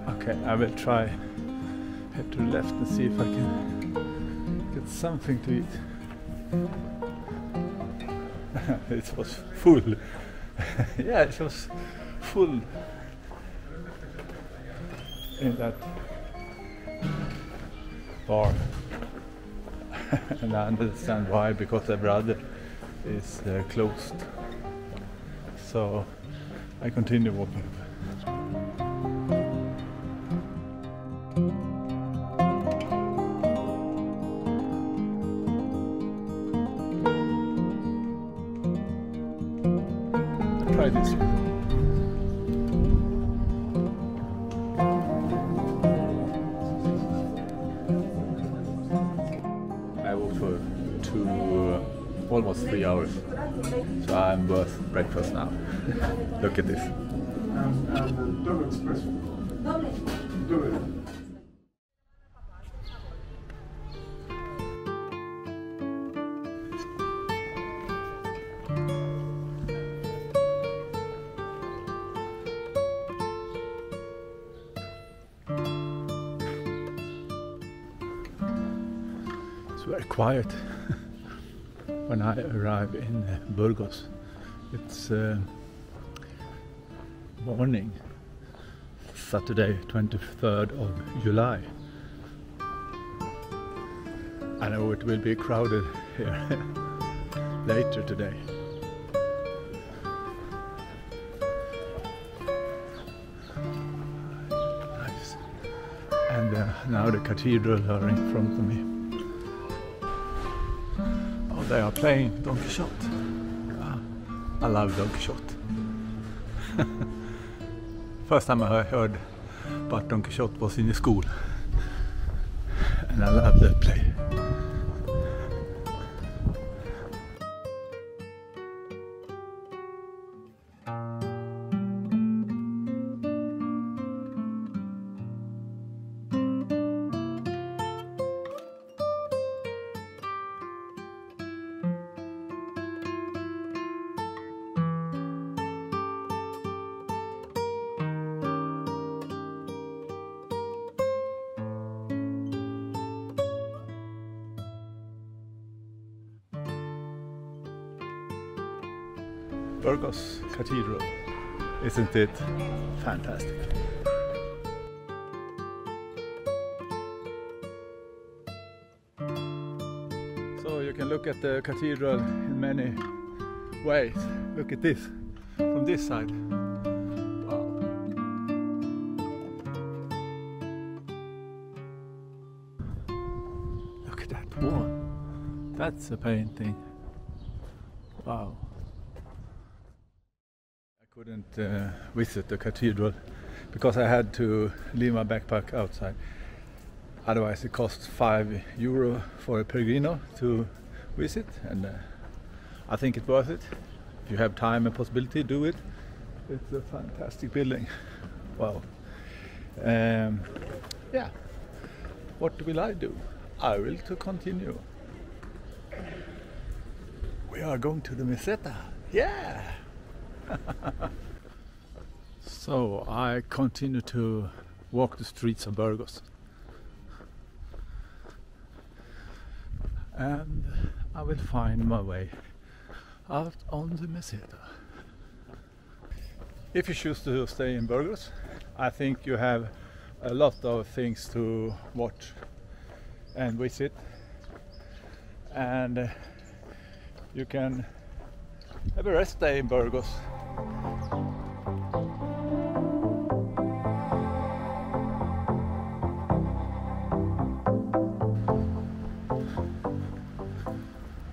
Okay, I will try head to the left and see if I can get something to eat. It was full. Yeah, it was full in that bar. And I understand why, because the brother is closed. So I continue walking. Try this one. I walked for almost 3 hours, so I'm worth breakfast now. Look at this. Double espresso. Double. Very quiet when I arrive in Burgos. It's morning, Saturday 23rd of July. I know it will be crowded here later today. Nice. And now the cathedral are in front of me. They are playing Don Quixote. I love Don Quixote. First time I heard about Don Quixote was in the school. And I love that play. Burgos Cathedral, isn't it fantastic? So you can look at the cathedral in many ways. Look at this, from this side. Wow. Look at that wall. That's a painting. Wow. I couldn't visit the cathedral because I had to leave my backpack outside. Otherwise it costs €5 for a Pellegrino to visit, and I think it's worth it. If you have time and possibility, do it. It's a fantastic building. Wow. Yeah. What will I do? I will to continue. We are going to the Meseta. Yeah! So I continue to walk the streets of Burgos. And I will find my way out on the Meseta. If you choose to stay in Burgos, I think you have a lot of things to watch and visit, and you can have a rest day in Burgos.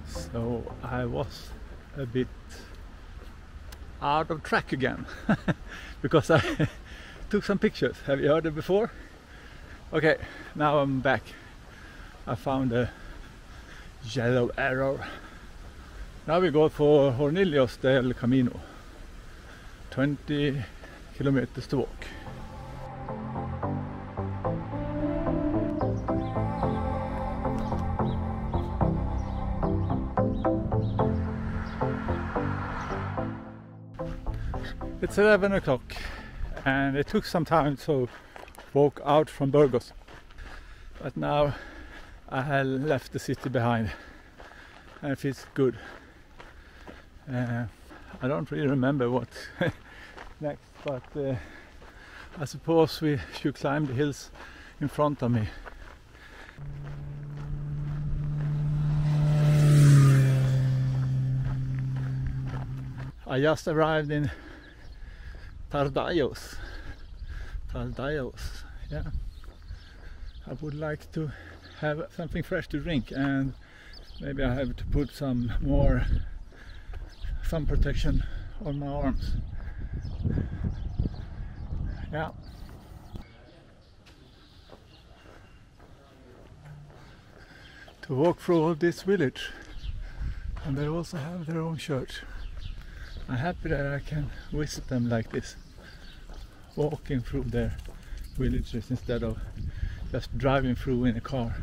So I was a bit out of track again because I took some pictures. Have you heard it before? Okay, now I'm back. I found a yellow arrow. Now we go for Hornillos del Camino. 20 kilometers to walk. It's 11 o'clock and it took some time to walk out from Burgos, but now I have left the city behind and it feels good. I don't really remember what next, but I suppose we should climb the hills in front of me. I just arrived in Cardeñuela, yeah. I would like to have something fresh to drink, and maybe I have to put some more sun protection on my arms. Yeah. To walk through all this village, and they also have their own church. I'm happy that I can visit them like this, walking through their villages instead of just driving through in a car.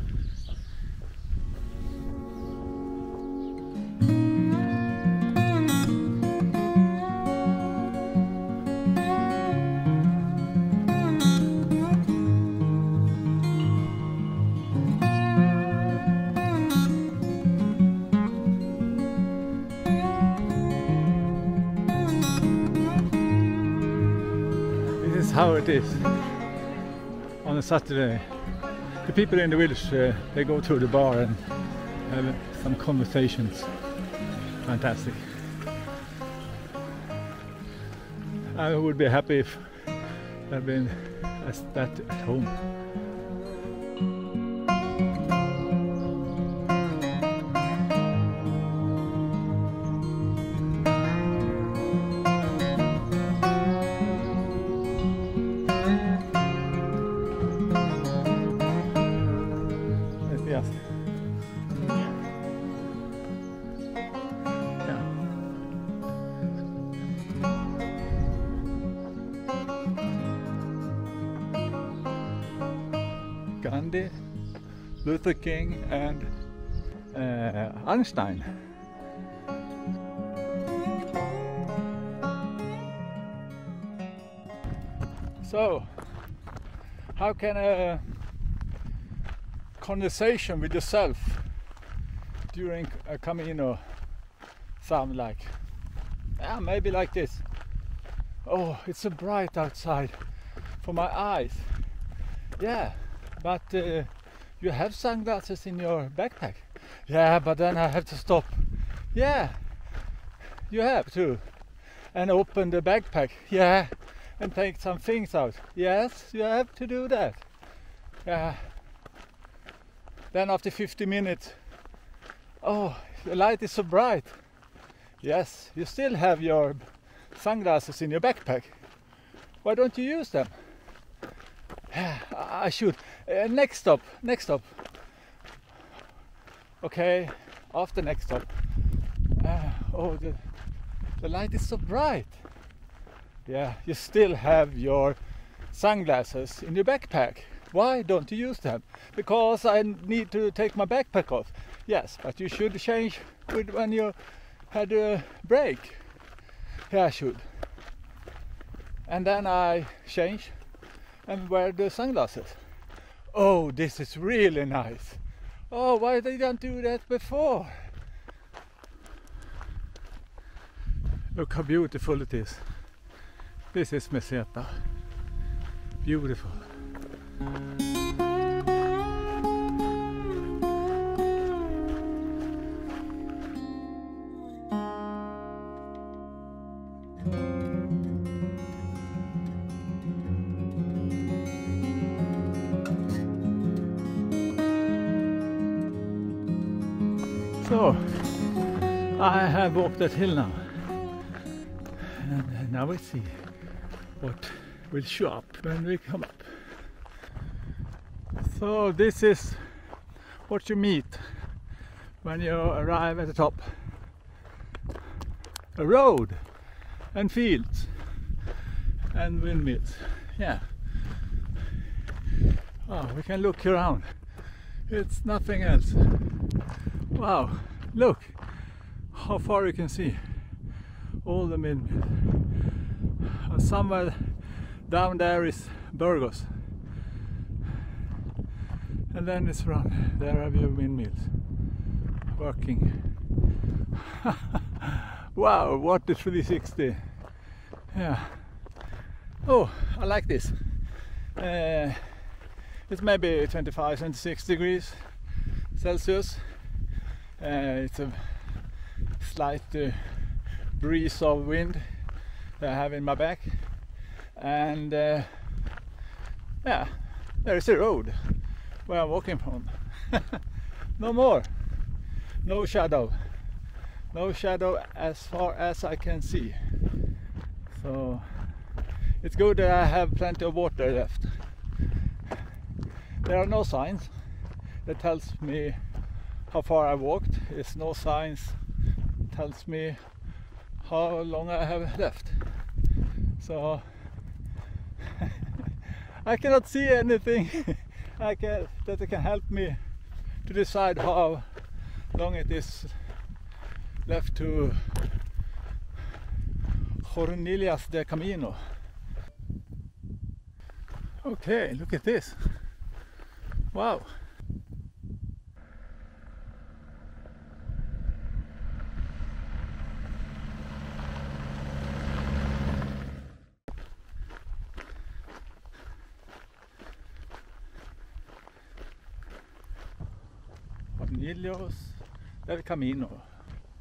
How it is on a Saturday. The people in the village, they go to the bar and have some conversations. Fantastic. I would be happy if I'd been as that at home. Gandhi, Luther King and Einstein. So, how can a conversation with yourself during a Camino sound like? Yeah, maybe like this. Oh, it's so bright outside for my eyes. Yeah. But you have sunglasses in your backpack. Yeah, but then I have to stop. Yeah, you have to. And open the backpack. Yeah, and take some things out. Yes, you have to do that. Yeah. Then after 50 minutes, oh, the light is so bright. Yes, you still have your sunglasses in your backpack. Why don't you use them? I should. Next stop. Okay, after next stop. Oh, the light is so bright. Yeah, you still have your sunglasses in your backpack. Why don't you use them? Because I need to take my backpack off. Yes, but you should change when you had a break. Yeah, I should. And then I change and wear the sunglasses. Oh, this is really nice. Oh, why did I do that before? Look how beautiful it is. This is Meseta. Beautiful. So, I have walked that hill now, and now we see what will show up when we come up. So this is what you meet when you arrive at the top. A road and fields and windmills. Yeah. Oh, we can look around. It's nothing else. Wow, look how far you can see all the windmills. Somewhere down there is Burgos, and then it's around there have you windmills working. Wow, what a 360. Yeah. Oh, I like this. It's maybe 25, 26 degrees Celsius. It's a slight breeze of wind that I have in my back, and yeah, there is a road where I'm walking from. No more, no shadow as far as I can see. So it's good that I have plenty of water left. There are no signs that tells me how far I walked. It's no signs tells me how long I have left. So I cannot see anything that can help me to decide how long it is left to Hornillos del Camino. Okay, look at this. Wow. Hornillos del Camino.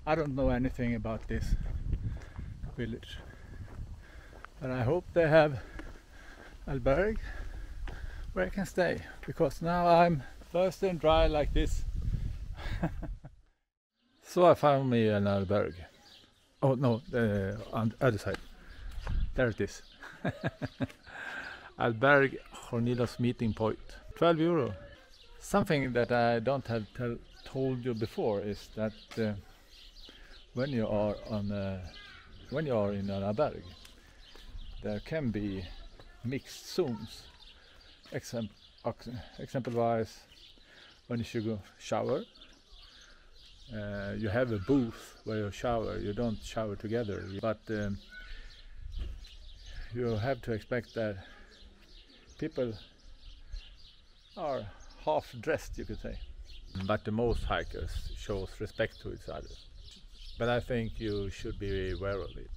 I don't know anything about this village, but I hope they have albergue where I can stay, because now I'm thirsty and dry like this. So I found me an albergue. Oh no, on the other side. There it is. Albergue Hornillos meeting point. 12 euro. Something that I don't have told you before is that when you are in an albergue, there can be mixed zones. Example-wise, when you should go shower, you have a booth where you shower. You don't shower together, but you have to expect that people are half dressed, you could say. But the most hikers shows respect to each other. But I think you should be aware of it.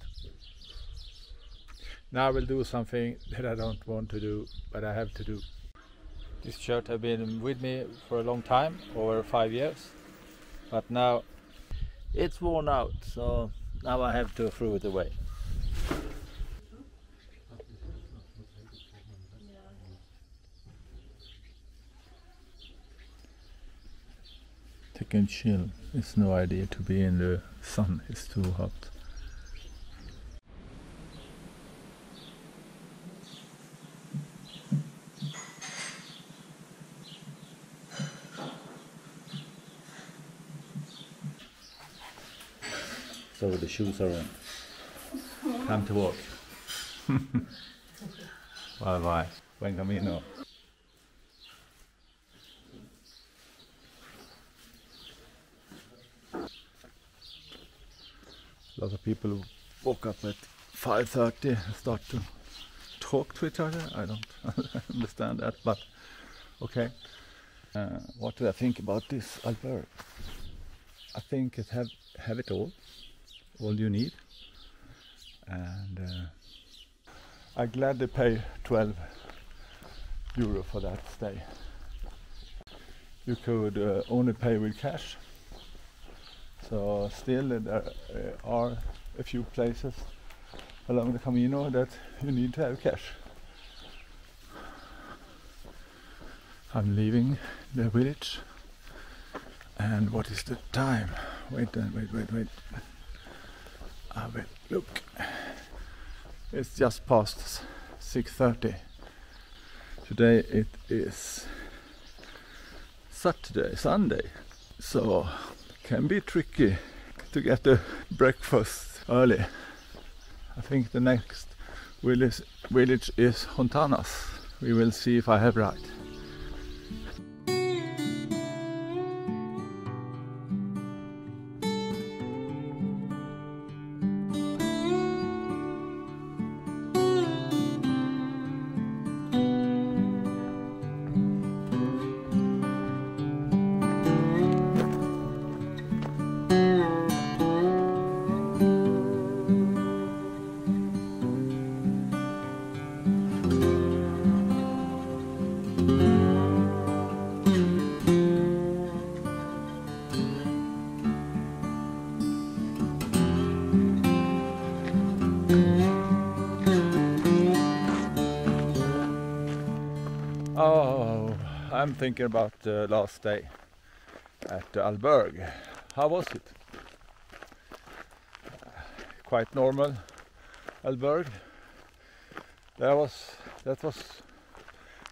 Now I will do something that I don't want to do, but I have to do. This shirt has been with me for a long time, over 5 years. But now it's worn out, so now I have to throw it away. Take and chill. It's no idea to be in the sun, it's too hot. So the shoes are on. Time to walk. Bye bye. Buen camino. A lot of people woke up at 5:30 and start to talk to each other. I don't understand that, but okay. What do I think about this albergue? I think it have it all you need, and I gladly pay 12 euro for that stay. You could only pay with cash. So still there are a few places along the Camino that you need to have cash. I'm leaving the village, and what is the time? Wait. I will look. It's just past 6:30. Today it is Sunday, so can be tricky to get the breakfast early. I think the next village is Hontanas. We will see if I have right. Oh, I'm thinking about the last day at the Albergue. How was it? Quite normal Albergue.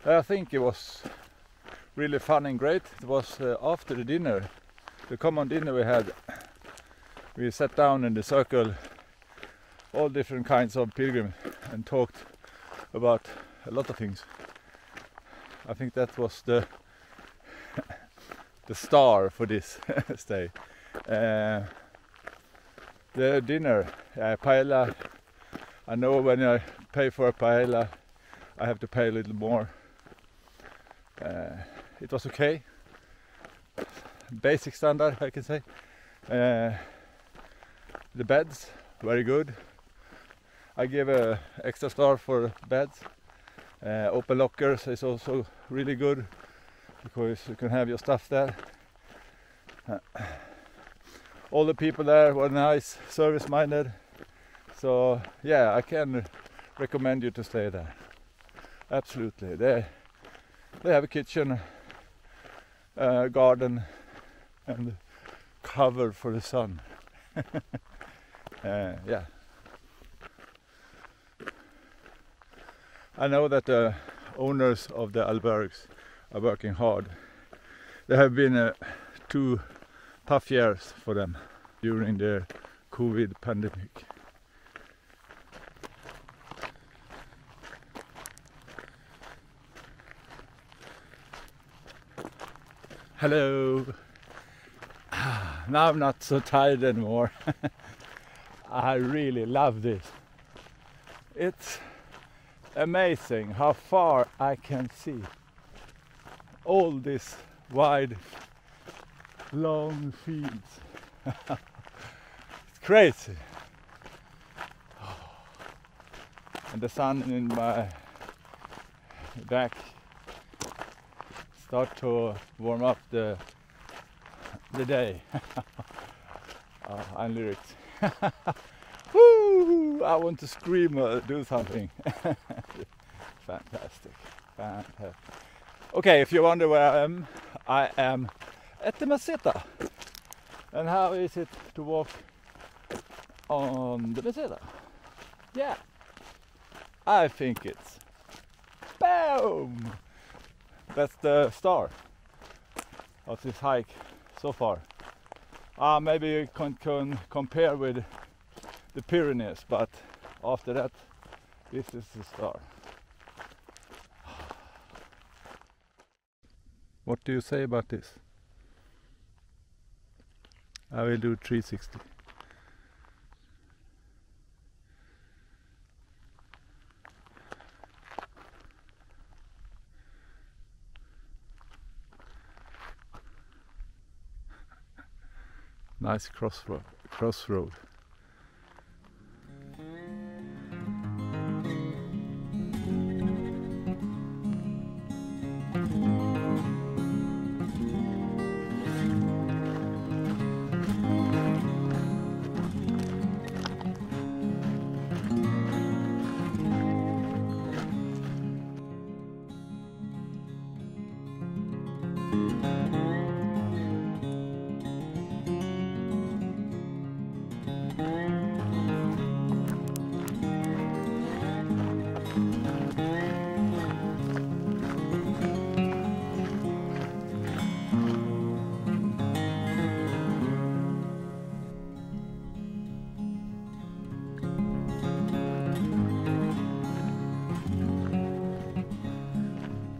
I think it was really fun and great. It was after the dinner, the common dinner we had. We sat down in the circle, all different kinds of pilgrims, and talked about a lot of things. I think that was the star for this stay. The dinner, paella. I know when I pay for a paella, I have to pay a little more. It was okay. Basic standard, I can say. The beds, very good. I give a extra star for beds. Open lockers is also really good because you can have your stuff there. All the people there were nice, service-minded. So yeah, I can recommend you to stay there. Absolutely. They have a kitchen, garden, and cover for the sun. Yeah. I know that the owners of the albergues are working hard. There have been 2 tough years for them during the COVID pandemic. Hello! Now I'm not so tired anymore. I really love this. It's amazing how far I can see. All this wide, long fields. It's crazy. And the sun in my back start to warm up the day. I'm lyrics. Woo! I want to scream or do something. Fantastic. Okay, if you wonder where I am at the Meseta. And how is it to walk on the Meseta? Yeah, I think it's boom! That's the star of this hike so far. Maybe you can compare with the Pyrenees, but after that, this is the star. What do you say about this? I will do 360. Nice crossroad.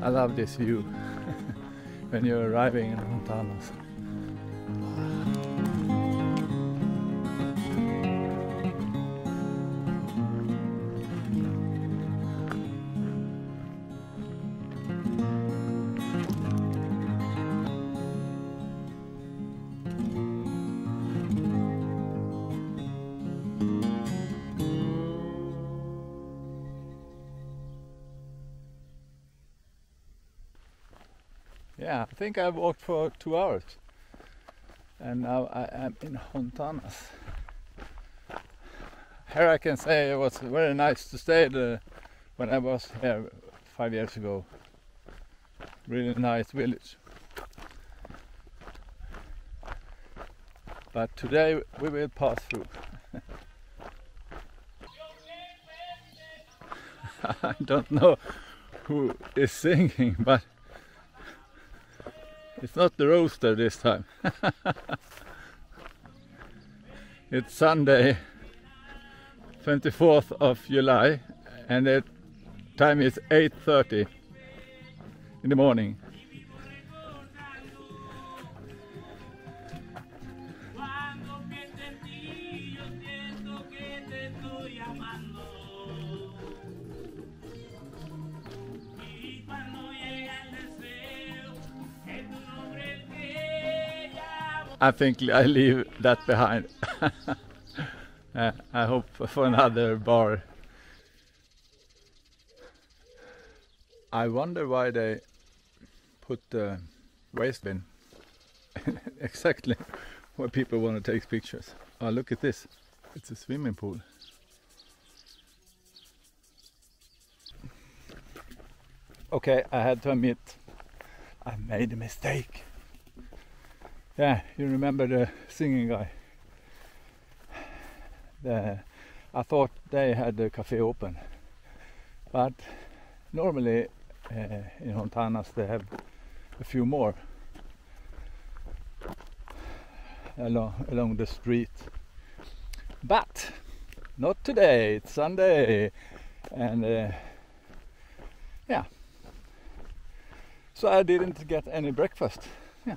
I love this view when you're arriving in Hontanas. Yeah, I think I walked for 2 hours and now I am in Hontanas. Here I can say it was very nice to stay when I was here 5 years ago. Really nice village. But today we will pass through. I don't know who is singing, but it's not the roaster this time. It's Sunday, 24th of July, and the time is 8:30 in the morning. I think I leave that behind. I hope for another bar. I wonder why they put the waste bin exactly where people want to take pictures. Oh, look at this. It's a swimming pool. Okay, I had to admit I made a mistake. Yeah, you remember the singing guy? I thought they had the cafe open, but normally in Hontanas they have a few more along the street. But not today, it's Sunday, and yeah. So I didn't get any breakfast. Yeah.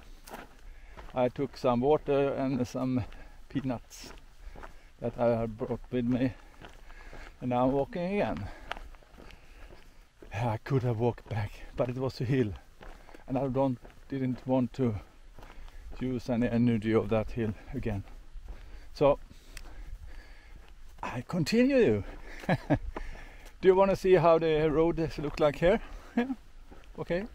I took some water and some peanuts that I had brought with me, and now I'm walking again. I could have walked back, but it was a hill, and I didn't want to use any energy of that hill again. So I continue. Do you want to see how the road looks like here? Yeah. Okay.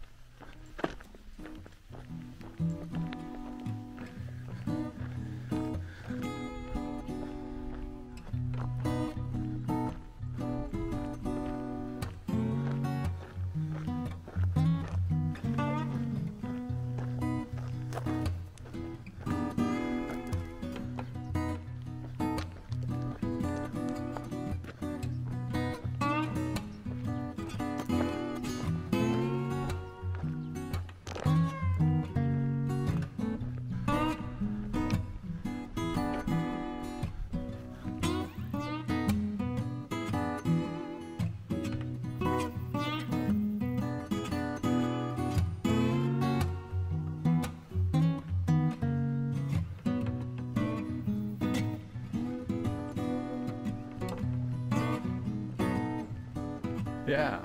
Yeah,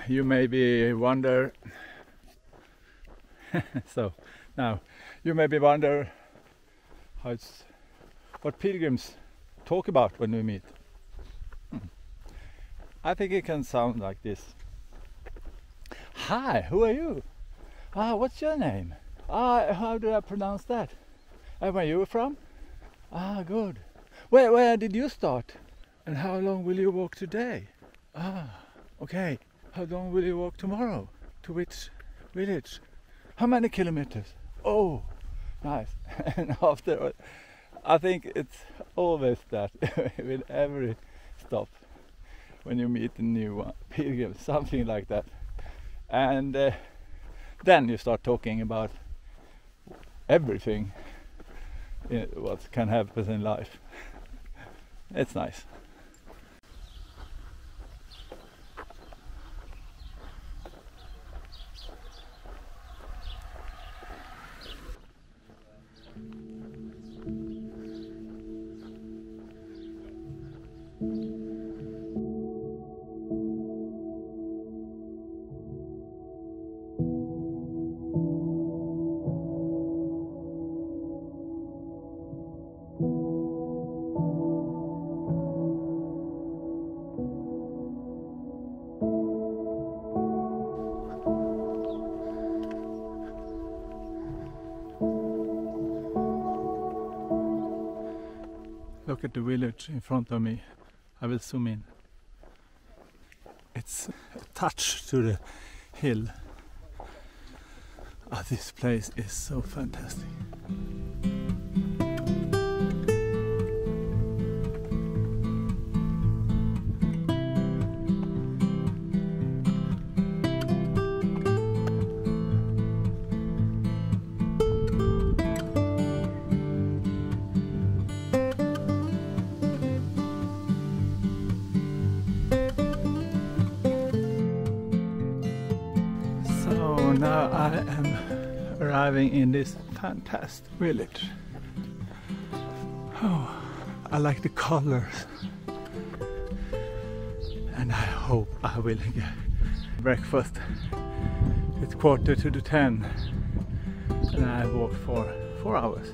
you maybe wonder, so now you maybe wonder what pilgrims talk about when we meet. I think it can sound like this. Hi, who are you? What's your name? How do I pronounce that? And where are you from? Good. Where did you start? And how long will you walk today? Okay. How long will you walk tomorrow? To which village? How many kilometers? Oh, nice. And after, I think it's always that with every stop when you meet a new pilgrim, something like that. And then you start talking about everything what can happen in life. It's nice. Look at the village in front of me. I will zoom in. It's attached to the hill. Oh, this place is so fantastic. Now I am arriving in this fantastic village. Oh, I like the colors, and I hope I will get breakfast. It's 9:45, and I walked for 4 hours.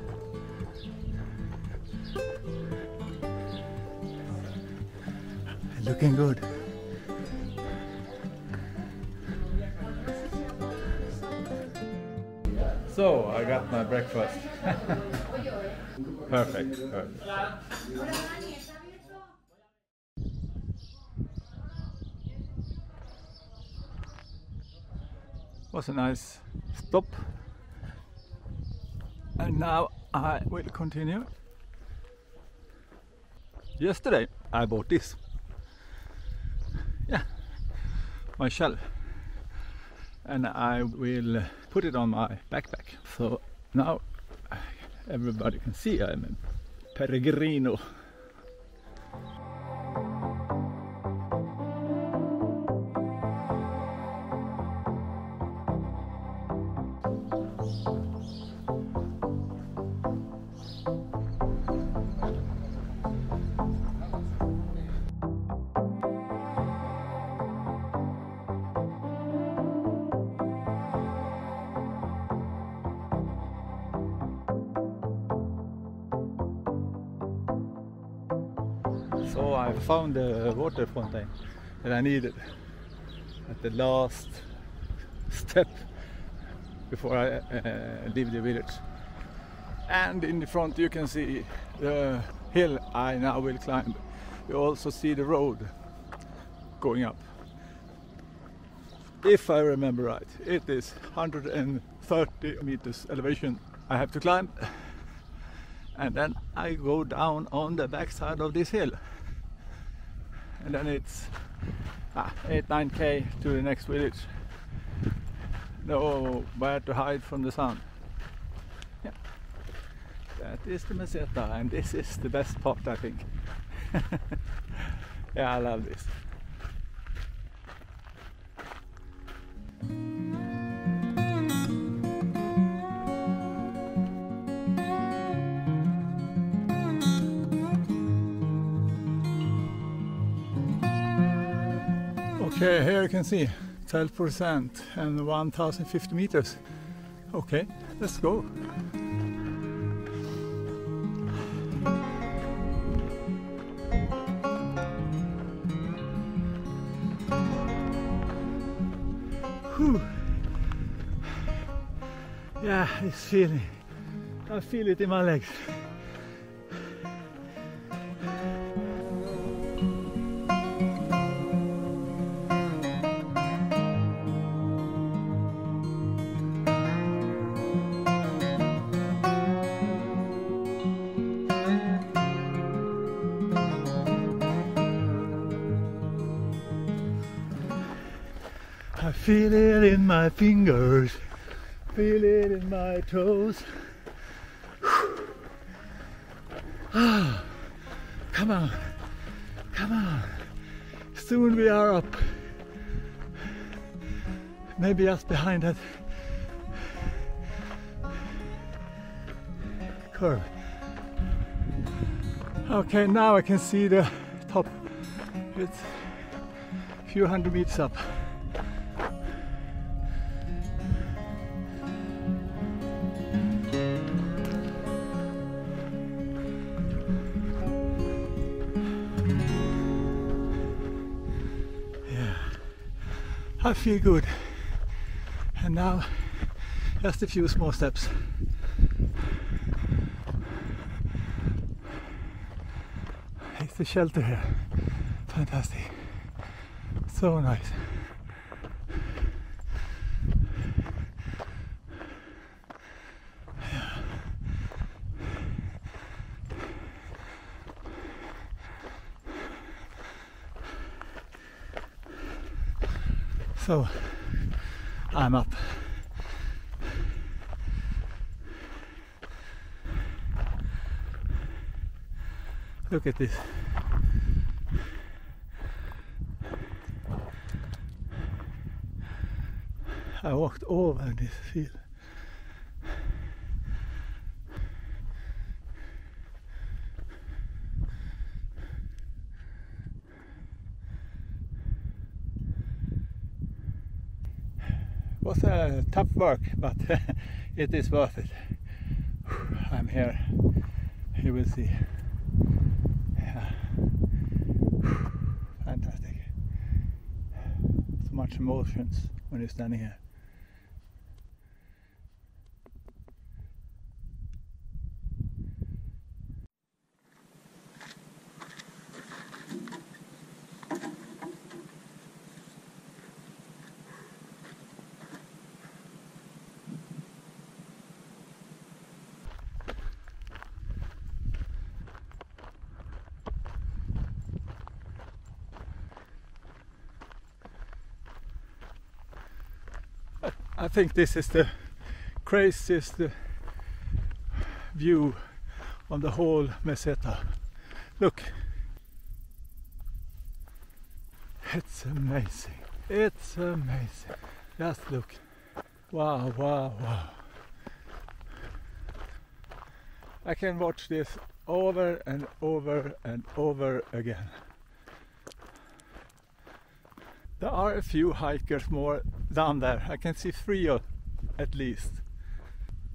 Looking good. So I got my breakfast. Perfect. Was a nice stop, and now I will continue. Yesterday I bought this. Yeah, my shell. And I will put it on my backpack. So now everybody can see I'm a peregrino. So I found the water fountain that I needed at the last step before I leave the village. And in the front you can see the hill I now will climb. You also see the road going up. If I remember right, it is 130 meters elevation I have to climb. And then I go down on the backside of this hill. And then it's 8-9k to the next village. Nowhere to hide from the sun. Yeah. That is the Meseta, and this is the best part, I think. Yeah, I love this. Okay, here you can see 12% and 1050 meters. Okay, let's go. Whew. Yeah, it's feeling. I feel it in my legs. I feel it in my fingers, feel it in my toes. Ah, come on, come on. Soon we are up. Maybe just behind that curve. Okay, now I can see the top. It's a few hundred meters up. I feel good, and now just a few small steps. the shelter here. Fantastic. So nice. So I'm up. Look at this. I walked over this field. It was a tough work, but it is worth it. I'm here. You will see. Yeah. Fantastic. So much emotions when you're standing here. I think this is the craziest view on the whole Meseta. Look, it's amazing. It's amazing. Just look. Wow, wow, wow. I can watch this over and over and over again. There are a few hikers more down there. I can see 3 at least.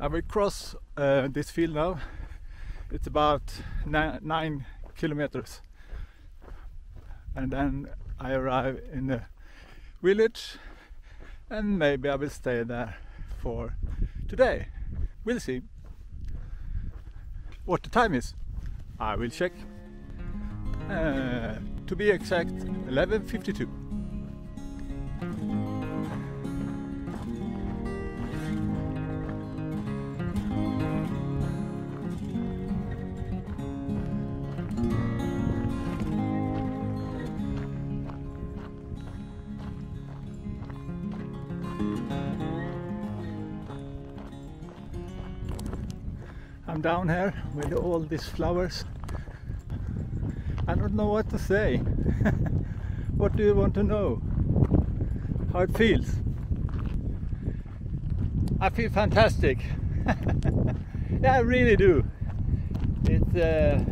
I will cross this field now. It's about 9 kilometers. And then I arrive in a village and maybe I will stay there for today. We'll see. What the time is, I will check. To be exact, 11:52. I'm down here with all these flowers. I don't know what to say. What do you want to know? How it feels? I feel fantastic. Yeah, I really do. It's a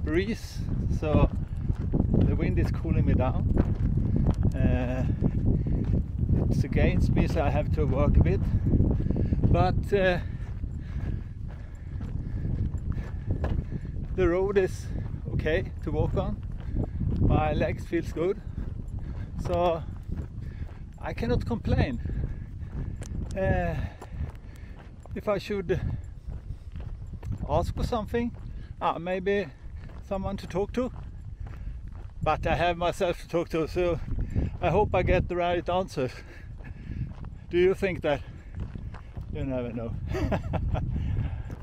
breeze, so the wind is cooling me down. It's against me, so I have to work a bit. But the road is okay to walk on. My legs feels good, so I cannot complain. If I should ask for something, maybe someone to talk to, but I have myself to talk to, so I hope I get the right answers. Do you think that? You never know.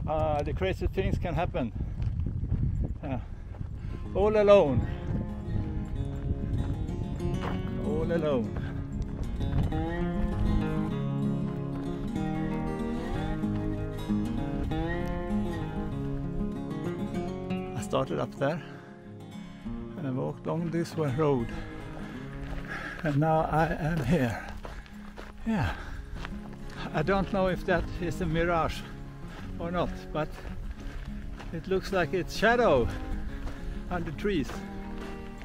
The crazy things can happen. All alone. All alone. I started up there and I walked along this road, and now I am here. Yeah. I don't know if that is a mirage or not, but it looks like it's shadow under trees.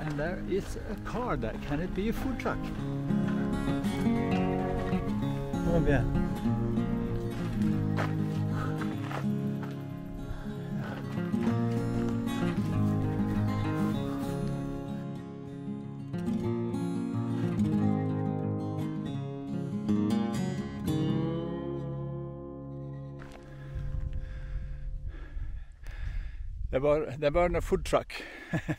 And there is a car there. Can it be a food truck? Oh yeah. There were no food truck. It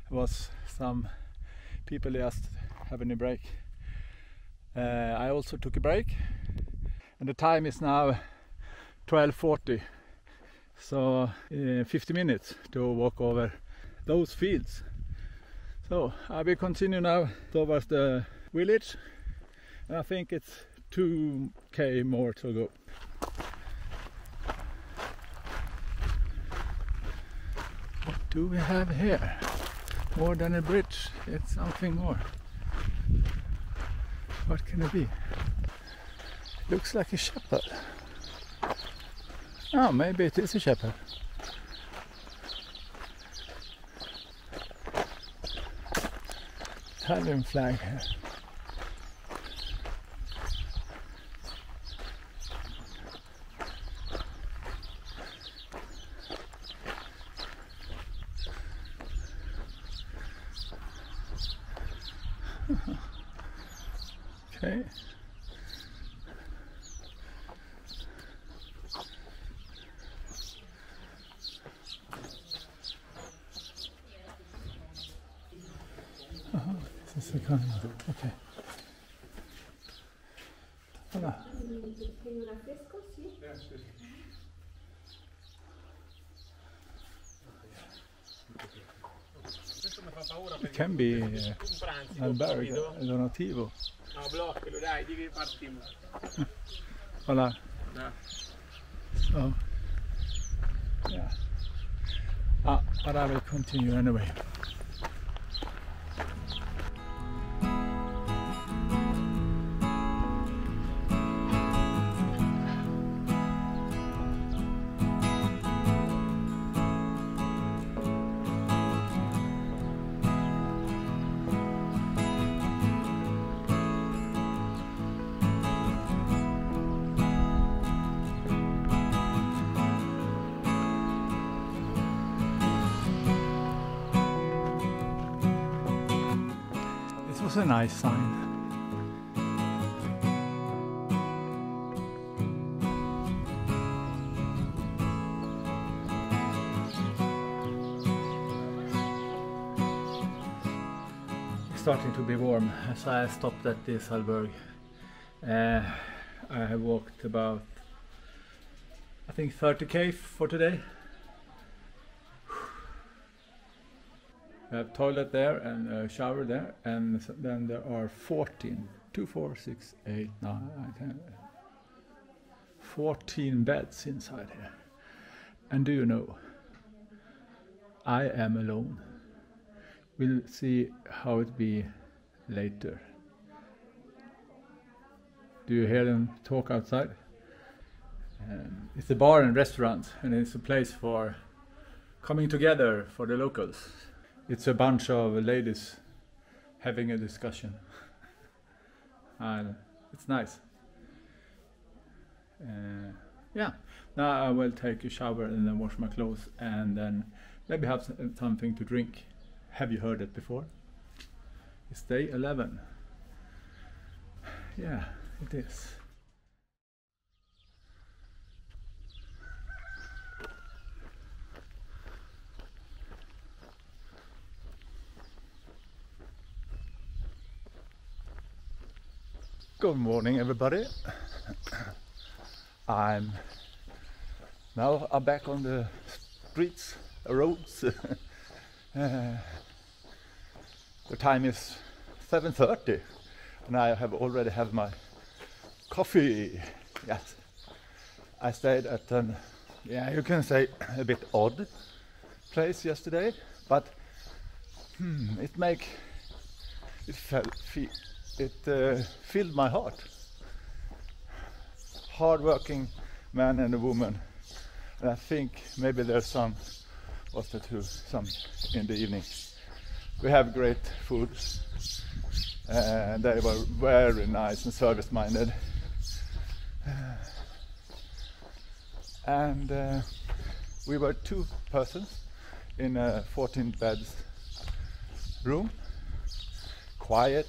was some people just having a break. I also took a break, and the time is now 12:40. So 50 minutes to walk over those fields. So I will continue now towards the village, and I think it's 2k more to go. What do we have here? More than a bridge, it's something more. What can it be? Looks like a shepherd. Oh, maybe it is a shepherd. Italian flag here. Okay. This is the kind of, okay. Hola. It can be albergue, donativo. No, bloccalo, dai, di che partiamo. Hola. No. So, yeah. But I will continue anyway. A nice sign. It's starting to be warm as I stopped at this albergue. I have walked about, I think, 30k for today. We have toilet there and a shower there, and then there are 14, 2, 4, 6, 8, 9, 10, 14 beds inside here. And do you know, I am alone. We'll see how it be later. Do you hear them talk outside? It's a bar and restaurant, and it's a place for coming together for the locals. It's a bunch of ladies having a discussion. And it's nice. Yeah, now I will take a shower and then wash my clothes and then maybe have something to drink. Have you heard it before? It's day 11. Yeah, it is. Good morning, everybody. I'm back on the streets, roads. The time is 7:30, and I have already had my coffee. Yes, I stayed at an, you can say a bit odd place yesterday, but it filled my heart. Hard-working man and a woman, and I think maybe there's some in the evening. We have great food, and they were very nice and service-minded. And we were 2 persons in a 14 beds room, quiet.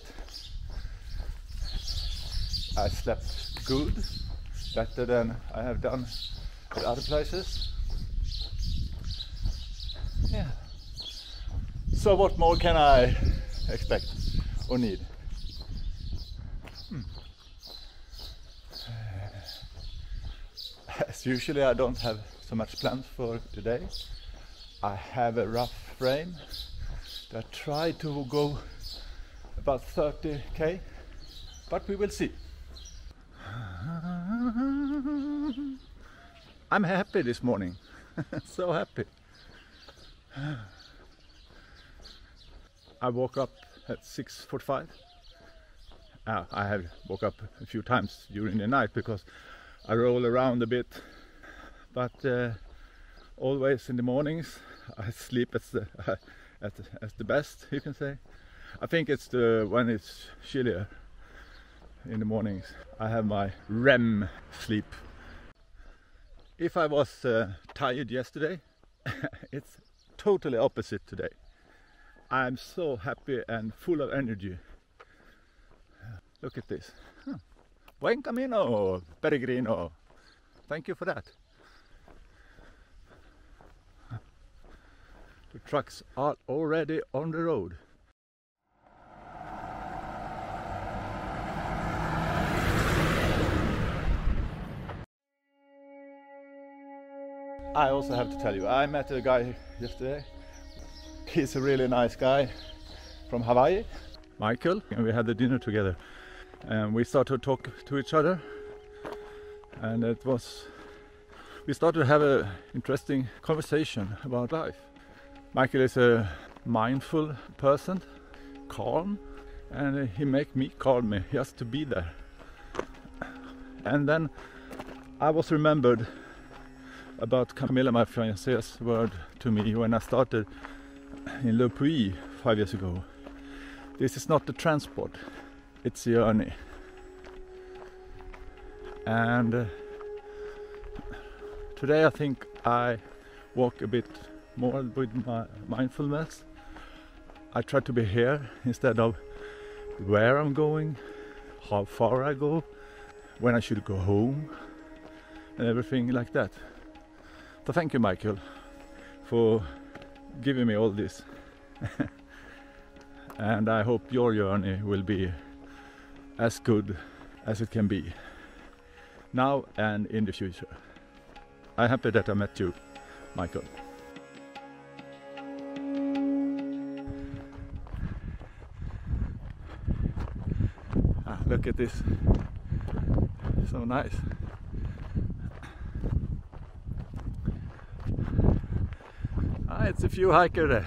I slept good, better than I have done at other places. So what more can I expect or need? As usually I don't have so much plans for today. I have a rough frame that try to go about 30k, but we will see. I'm happy this morning, so happy. I woke up at 6:45. I have woke up a few times during the night because I roll around a bit, but always in the mornings I sleep as the best, you can say. I think it's when it's chillier in the mornings. I have my REM sleep. If I was tired yesterday, it's totally opposite today. I'm so happy and full of energy. Look at this. Buen camino, peregrino. Thank you for that. The trucks are already on the road. I also have to tell you, I met a guy yesterday. He's a really nice guy from Hawaii, Michael, and we had the dinner together. And we started to talk to each other, and we started to have an interesting conversation about life. Michael is a mindful person, calm, and he make me calm just to be there. And then I was remembered about Camilla, my fiancée's word to me when I started in Le Puy 5 years ago. This is not the transport, it's a journey. And today I think I walk a bit more with my mindfulness. I try to be here instead of where I'm going, how far I go, when I should go home, and everything like that. So thank you, Michael, for giving me all this. And I hope your journey will be as good as it can be, now and in the future. I'm happy that I met you, Michael. Look at this, so nice. It's a few hikers there.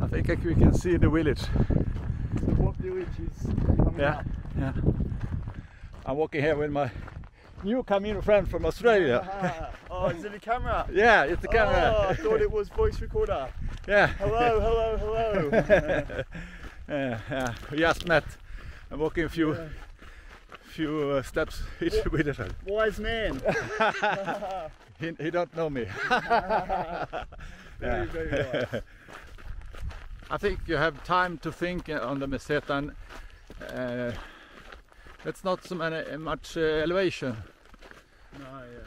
I think we can see the village. What village is coming up? Yeah. I'm walking here with my new Camino friend from Australia. Oh, is it a camera? Yeah, it's a camera. Oh, I thought it was voice recorder. Yeah. Hello. Yeah. We just met. I'm walking a few steps with each other. Wise man. He don't know me. Very wise. I think you have time to think on the Meseta. That's not so much elevation. No, yeah.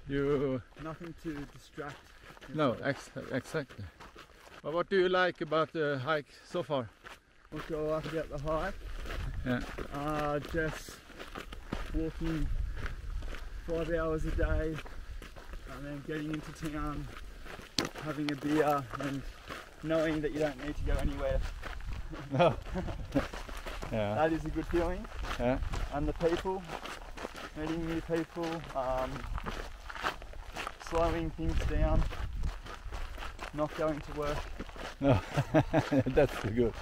You nothing to distract. No, exactly. But what do you like about the hike so far? What do I like about the hike? Yeah. Just walking 5 hours a day, and then getting into town, having a beer, and knowing that you don't need to go anywhere. No. Yeah. That is a good feeling. Yeah. And the people, meeting new people, slowing things down, not going to work. No, that's good.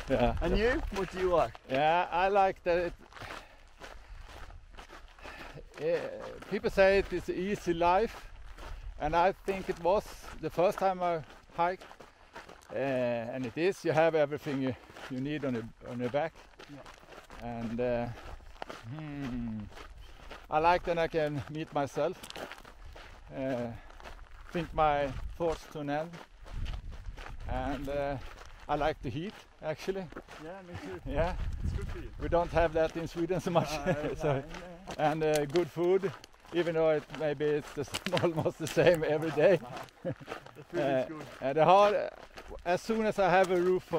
Yeah. And you? What do you like? Yeah, I like that. People say it is an easy life, and I think it was the first time I hiked, and it is. You have everything you need on your back, yeah. And I like that I can meet myself, think my thoughts to an end, and I like the heat actually. Yeah, me too. Yeah, it's good for you. We don't have that in Sweden so much. So, and good food, even though maybe it's just almost the same every day. The food is good. And as soon as I have a roof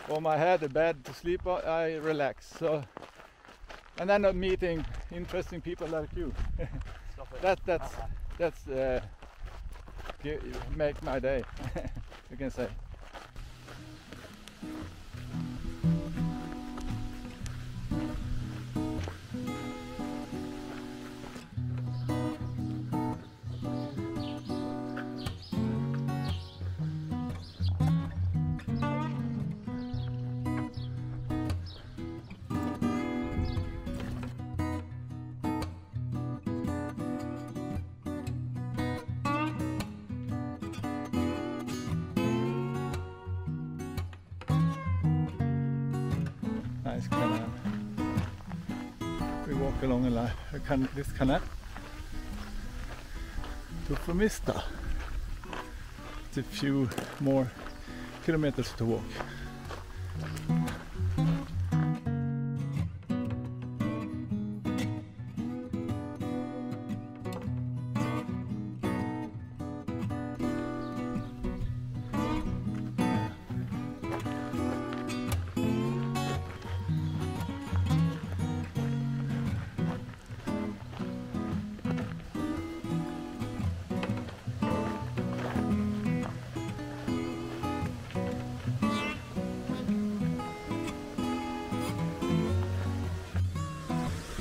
on my head, a bed to sleep on, I relax. So, and then I'm meeting interesting people like you. That's make my day, you can say. Nice canal. We walk along this canal to Frómista. It's a few more kilometers to walk.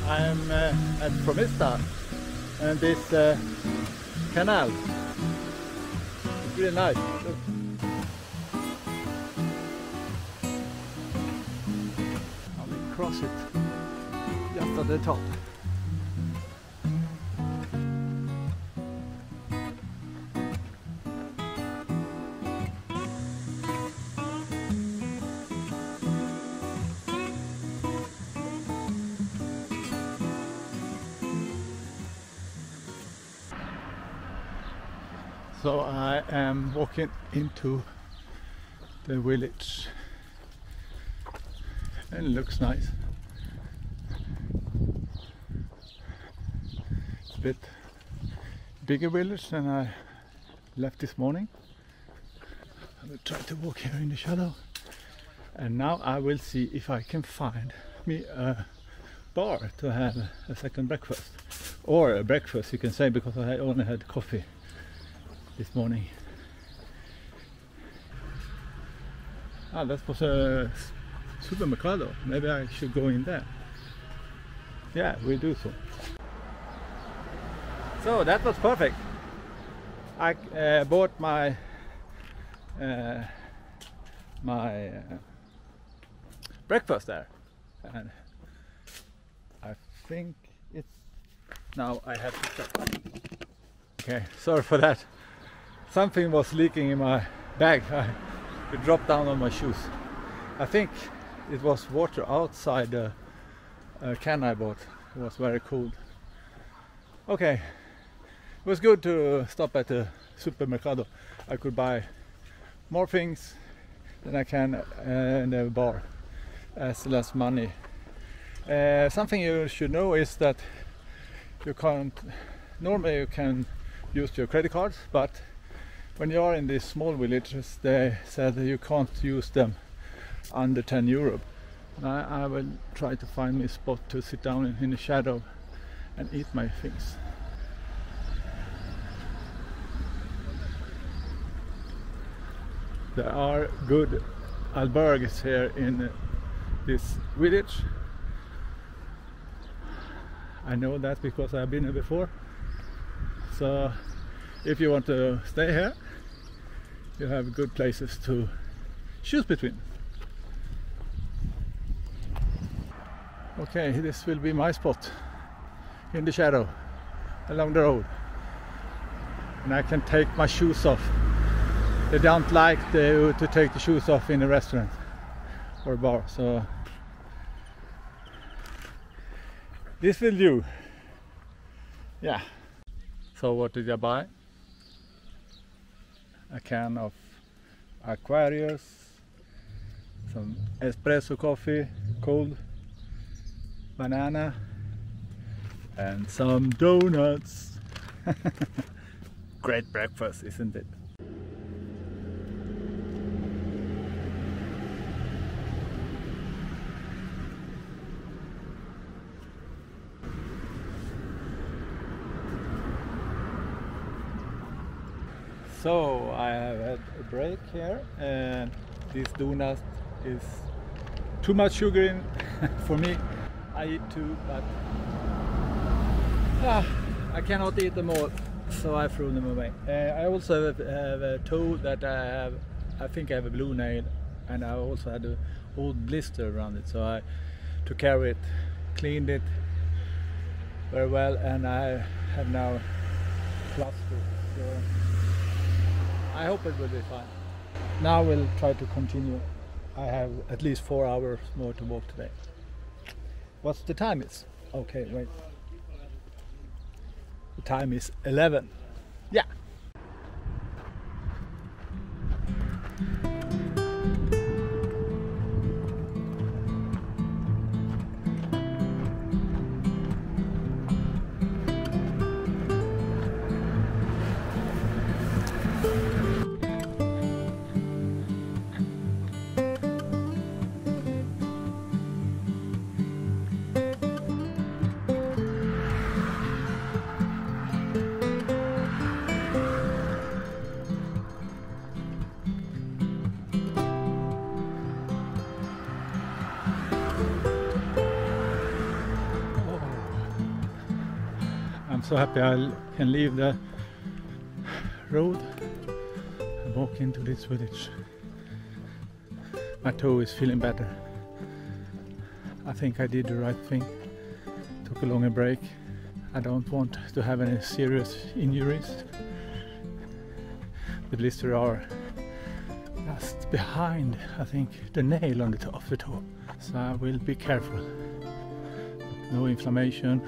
I'm at Frómista and this canal. It's really nice. Look. I will cross it just at the top. So I am walking into the village and it looks nice. It's a bit bigger village than I left this morning. I will try to walk here in the shadow, and now I will see if I can find me a bar to have a second breakfast, or a breakfast you can say, because I only had coffee this morning. That was a supermercado. Maybe I should go in there. Yeah, we'll do so. So that was perfect. I bought my breakfast there, and I think it's now I have to stop. Okay, sorry for that. Something was leaking in my bag. It dropped down on my shoes. I think it was water outside the can I bought. It was very cold. Okay, it was good to stop at the supermercado. I could buy more things than I can in the bar, as less money. Something you should know is that you can't, normally you can use your credit cards, but when you are in these small villages, they said that you can't use them under 10 euro. I will try to find me a spot to sit down in the shadow and eat my things. There are good albergues here in this village. I know that because I've been here before. So if you want to stay here, you have good places to choose between. Okay, this will be my spot in the shadow along the road, and I can take my shoes off. They don't like to take the shoes off in a restaurant or bar, so this will do. Yeah. So what did I buy? A can of Aquarius, some espresso coffee, cold, banana, and some donuts. Great breakfast, isn't it? So I have had a break here, and this donut is too much sugar in for me. I eat two, but I cannot eat them all, so I threw them away. I also have a toe that I think I have a blue nail, and I also had an old blister around it, so I took care of it, cleaned it very well, and I have now plaster. So I hope it will be fine. Now we'll try to continue. I have at least 4 hours more to walk today. What's the time is? Okay, wait. The time is 11. Yeah. I'm so happy I can leave the road and walk into this village. My toe is feeling better. I think I did the right thing. Took a longer break. I don't want to have any serious injuries. The blisters are just behind, I think, the nail on the top of the toe. So I will be careful. No inflammation,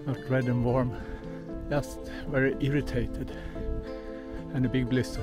not red and warm. Just very irritated, and a big blister.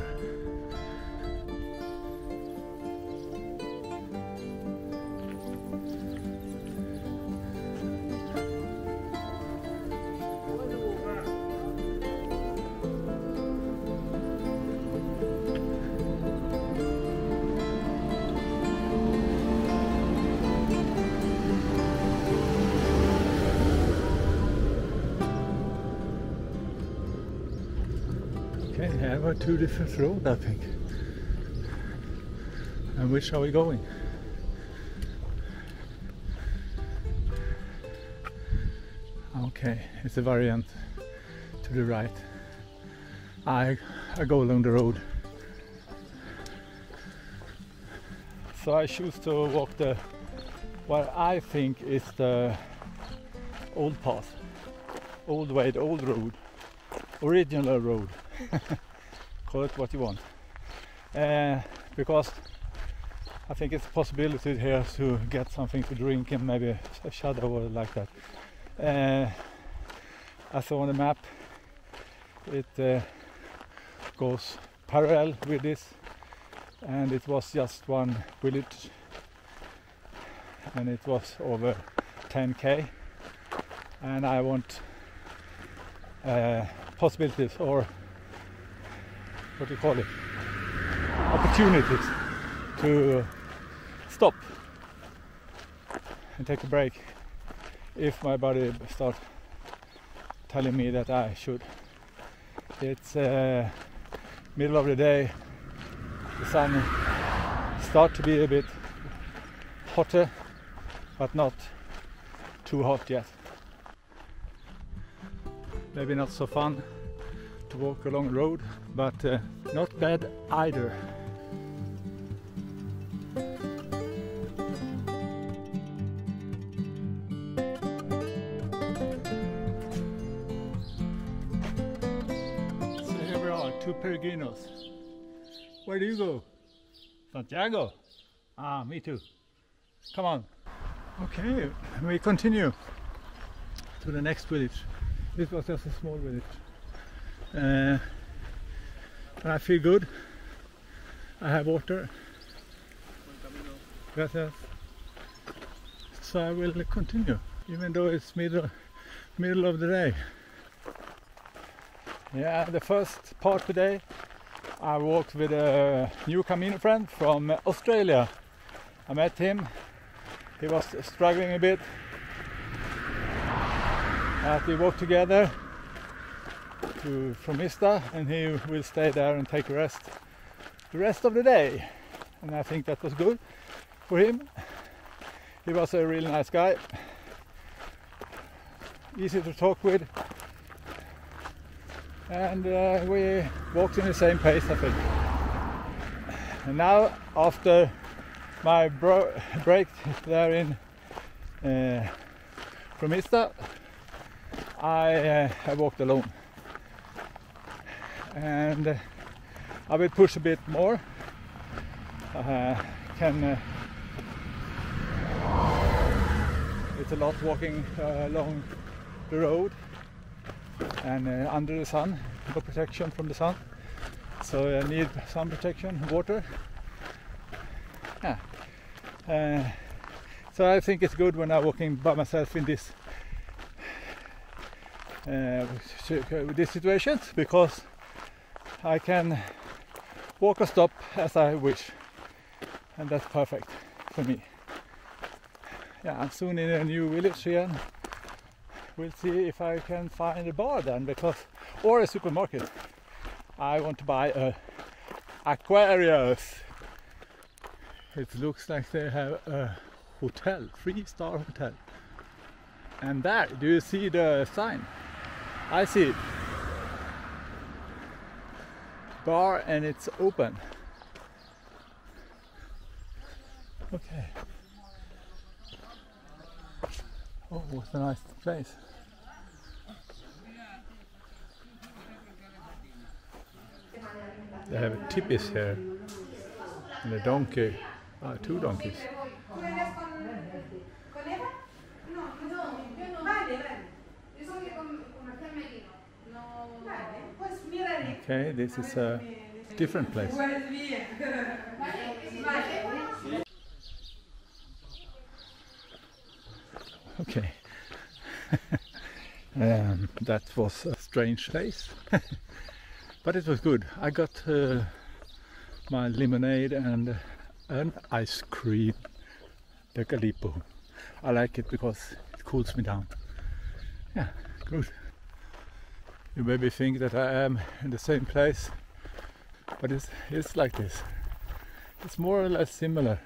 Okay, I have 2 different roads, I think. And which are we going? Okay, it's a variant to the right. I go along the road. So I choose to walk what I think is the old path, old way, the old road, original road. Call it what you want, because I think it's a possibility here to get something to drink and maybe a shadow or like that. I saw on the map it goes parallel with this, and it was just one village, and it was over 10k, and I want possibilities, or what do you call it, opportunities to stop and take a break if my body starts telling me that I should. It's middle of the day, the sun starts to be a bit hotter, but not too hot yet. Maybe not so fun to walk along the road, but not bad either. So here we are, 2 peregrinos. Where do you go? Santiago? Ah, me too. Come on. Okay, we continue to the next village. This was just a small village. And I feel good. I have water. Gracias. So I will continue. Even though it's middle middle of the day. Yeah, the first part today I walked with a new Camino friend from Australia. I met him. He was struggling a bit. We walked together to Frómista, and he will stay there and take a rest the rest of the day. And I think that was good for him. He was a really nice guy, easy to talk with, and we walked in the same pace, I think. And now, after my break there in Frómista, I walked alone, and I will push a bit more. It's a lot walking along the road and under the sun, no protection from the sun, so I need sun protection, water. Yeah. So I think it's good when I'm walking by myself in these situations, because I can walk or stop as I wish, and that's perfect for me. Yeah, I'm soon in a new village here. We'll see if I can find a bar then, or a supermarket. I want to buy a Aquarius. It looks like they have a hotel, 3-star hotel. And there, do you see the sign? I see it. Bar, and it's open. Okay. Oh, what a nice place. They have tippies here. And a donkey. 2 donkeys. Okay, this is a different place. Okay. That was a strange place. But it was good. I got my lemonade and an ice cream. The Galipo. I like it because it cools me down. Yeah, good. You maybe think that I am in the same place, but it's like this. It's more or less similar.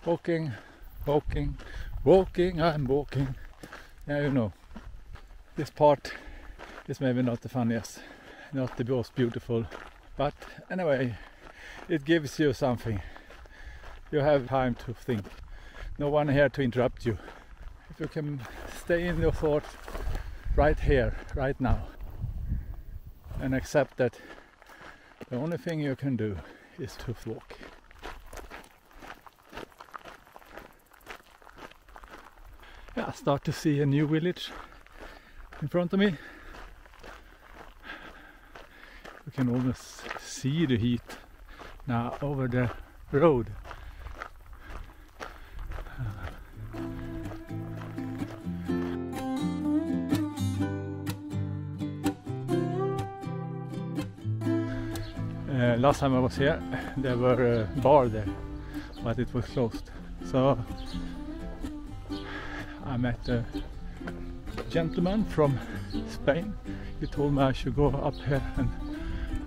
Walking, walking, walking, I'm walking. Yeah, you know. This part is maybe not the funniest, not the most beautiful, but anyway, it gives you something. You have time to think. No one here to interrupt you. If you can stay in your thoughts right here, right now, and accept that the only thing you can do is to walk. Yeah, I start to see a new village in front of me. You can almost see the heat now over the road. Last time I was here, there were a bar there, but it was closed. So I met a gentleman from Spain. He told me I should go up here and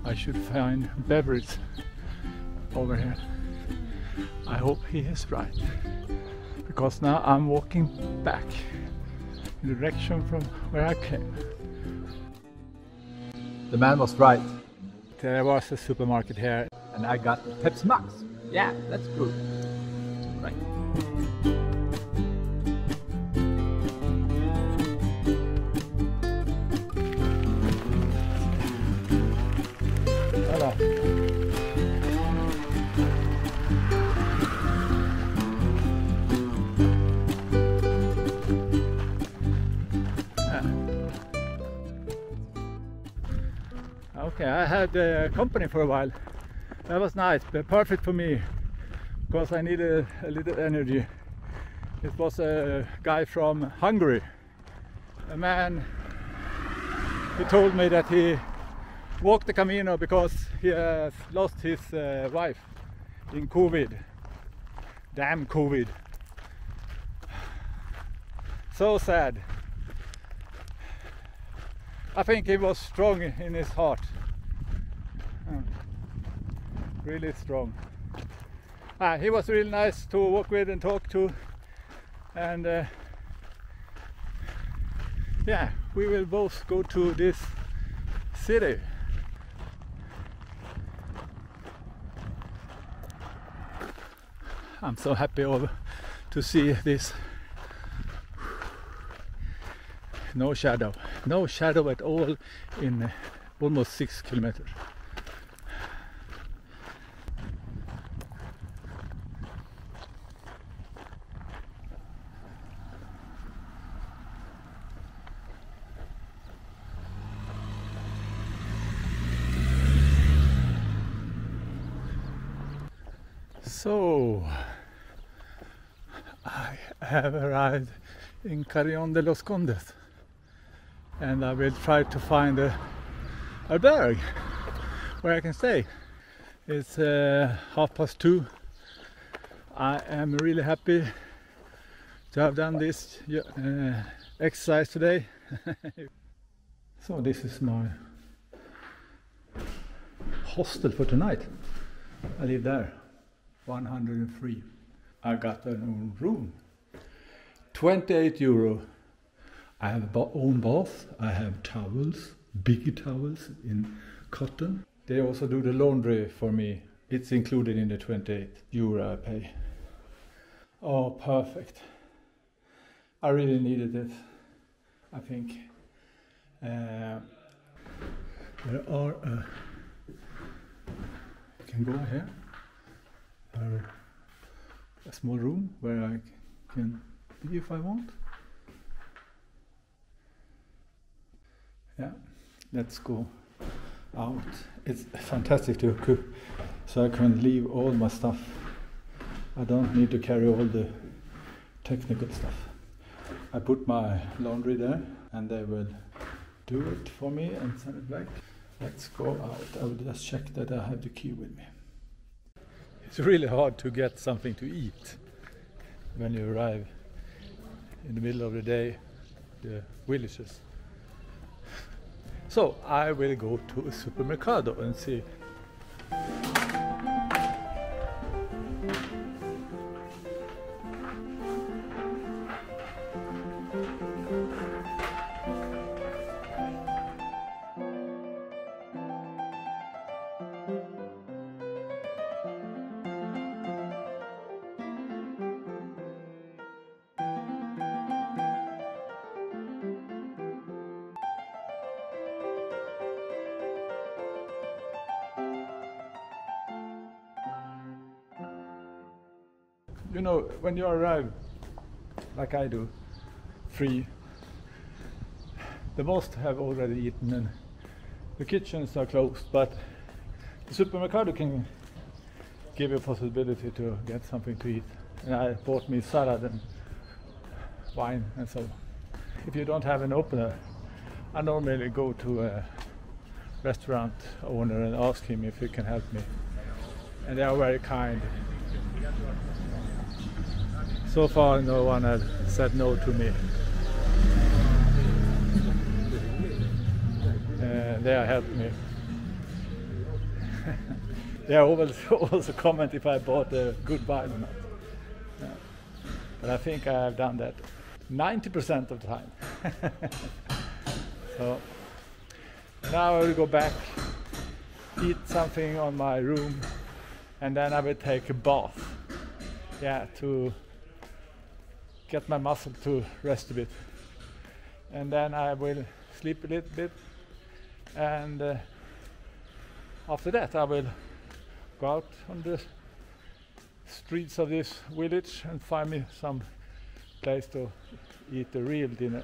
I should find beverages over here. I hope he is right, because now I'm walking back in the direction from where I came. The man was right. There was a supermarket here and I got Pepsi Max. Yeah, that's good. Right. Hello. Okay, I had company for a while. That was nice, but perfect for me, because I needed a little energy. It was a guy from Hungary, a man, he told me that he walked the Camino because he has lost his wife in COVID. Damn COVID. So sad. I think he was strong in his heart. Really strong. He was really nice to walk with and talk to, and yeah, we will both go to this city. I'm so happy to see this. No shadow at all in almost 6 kilometers. So I have arrived in Carrión de los Condes, and I will try to find a albergue where I can stay. It's 2:30. I am really happy to have done this exercise today. So this is my hostel for tonight. I live there. 103. I got an own room. 28 euro. I have own bath. I have towels, big towels in cotton. They also do the laundry for me. It's included in the 28 euro I pay. Oh, perfect. I really needed it, I think. There are you can go here. A small room where I can be if I want. Yeah, let's go out. It's fantastic to cook, so I can leave all my stuff. I don't need to carry all the technical stuff. I put my laundry there and they will do it for me and send it back. Let's go out. I will just check that I have the key with me. It's really hard to get something to eat when you arrive in the middle of the day, the villages. So I will go to a supermercado and see. You know, when you arrive, like I do, free, the most have already eaten and the kitchens are closed, but the supermercado can give you a possibility to get something to eat. And I bought me salad and wine and so. If you don't have an opener, I normally go to a restaurant owner and ask him if he can help me. And they are very kind. So far no one has said no to me. They are helping me. They also comment if I bought a good wine or not. Yeah. But I think I have done that 90% of the time. So now I will go back, eat something on my room, and then I will take a bath. Yeah, to get my muscle to rest a bit, and then I will sleep a little bit, and after that I will go out on the streets of this village and find me some place to eat a real dinner.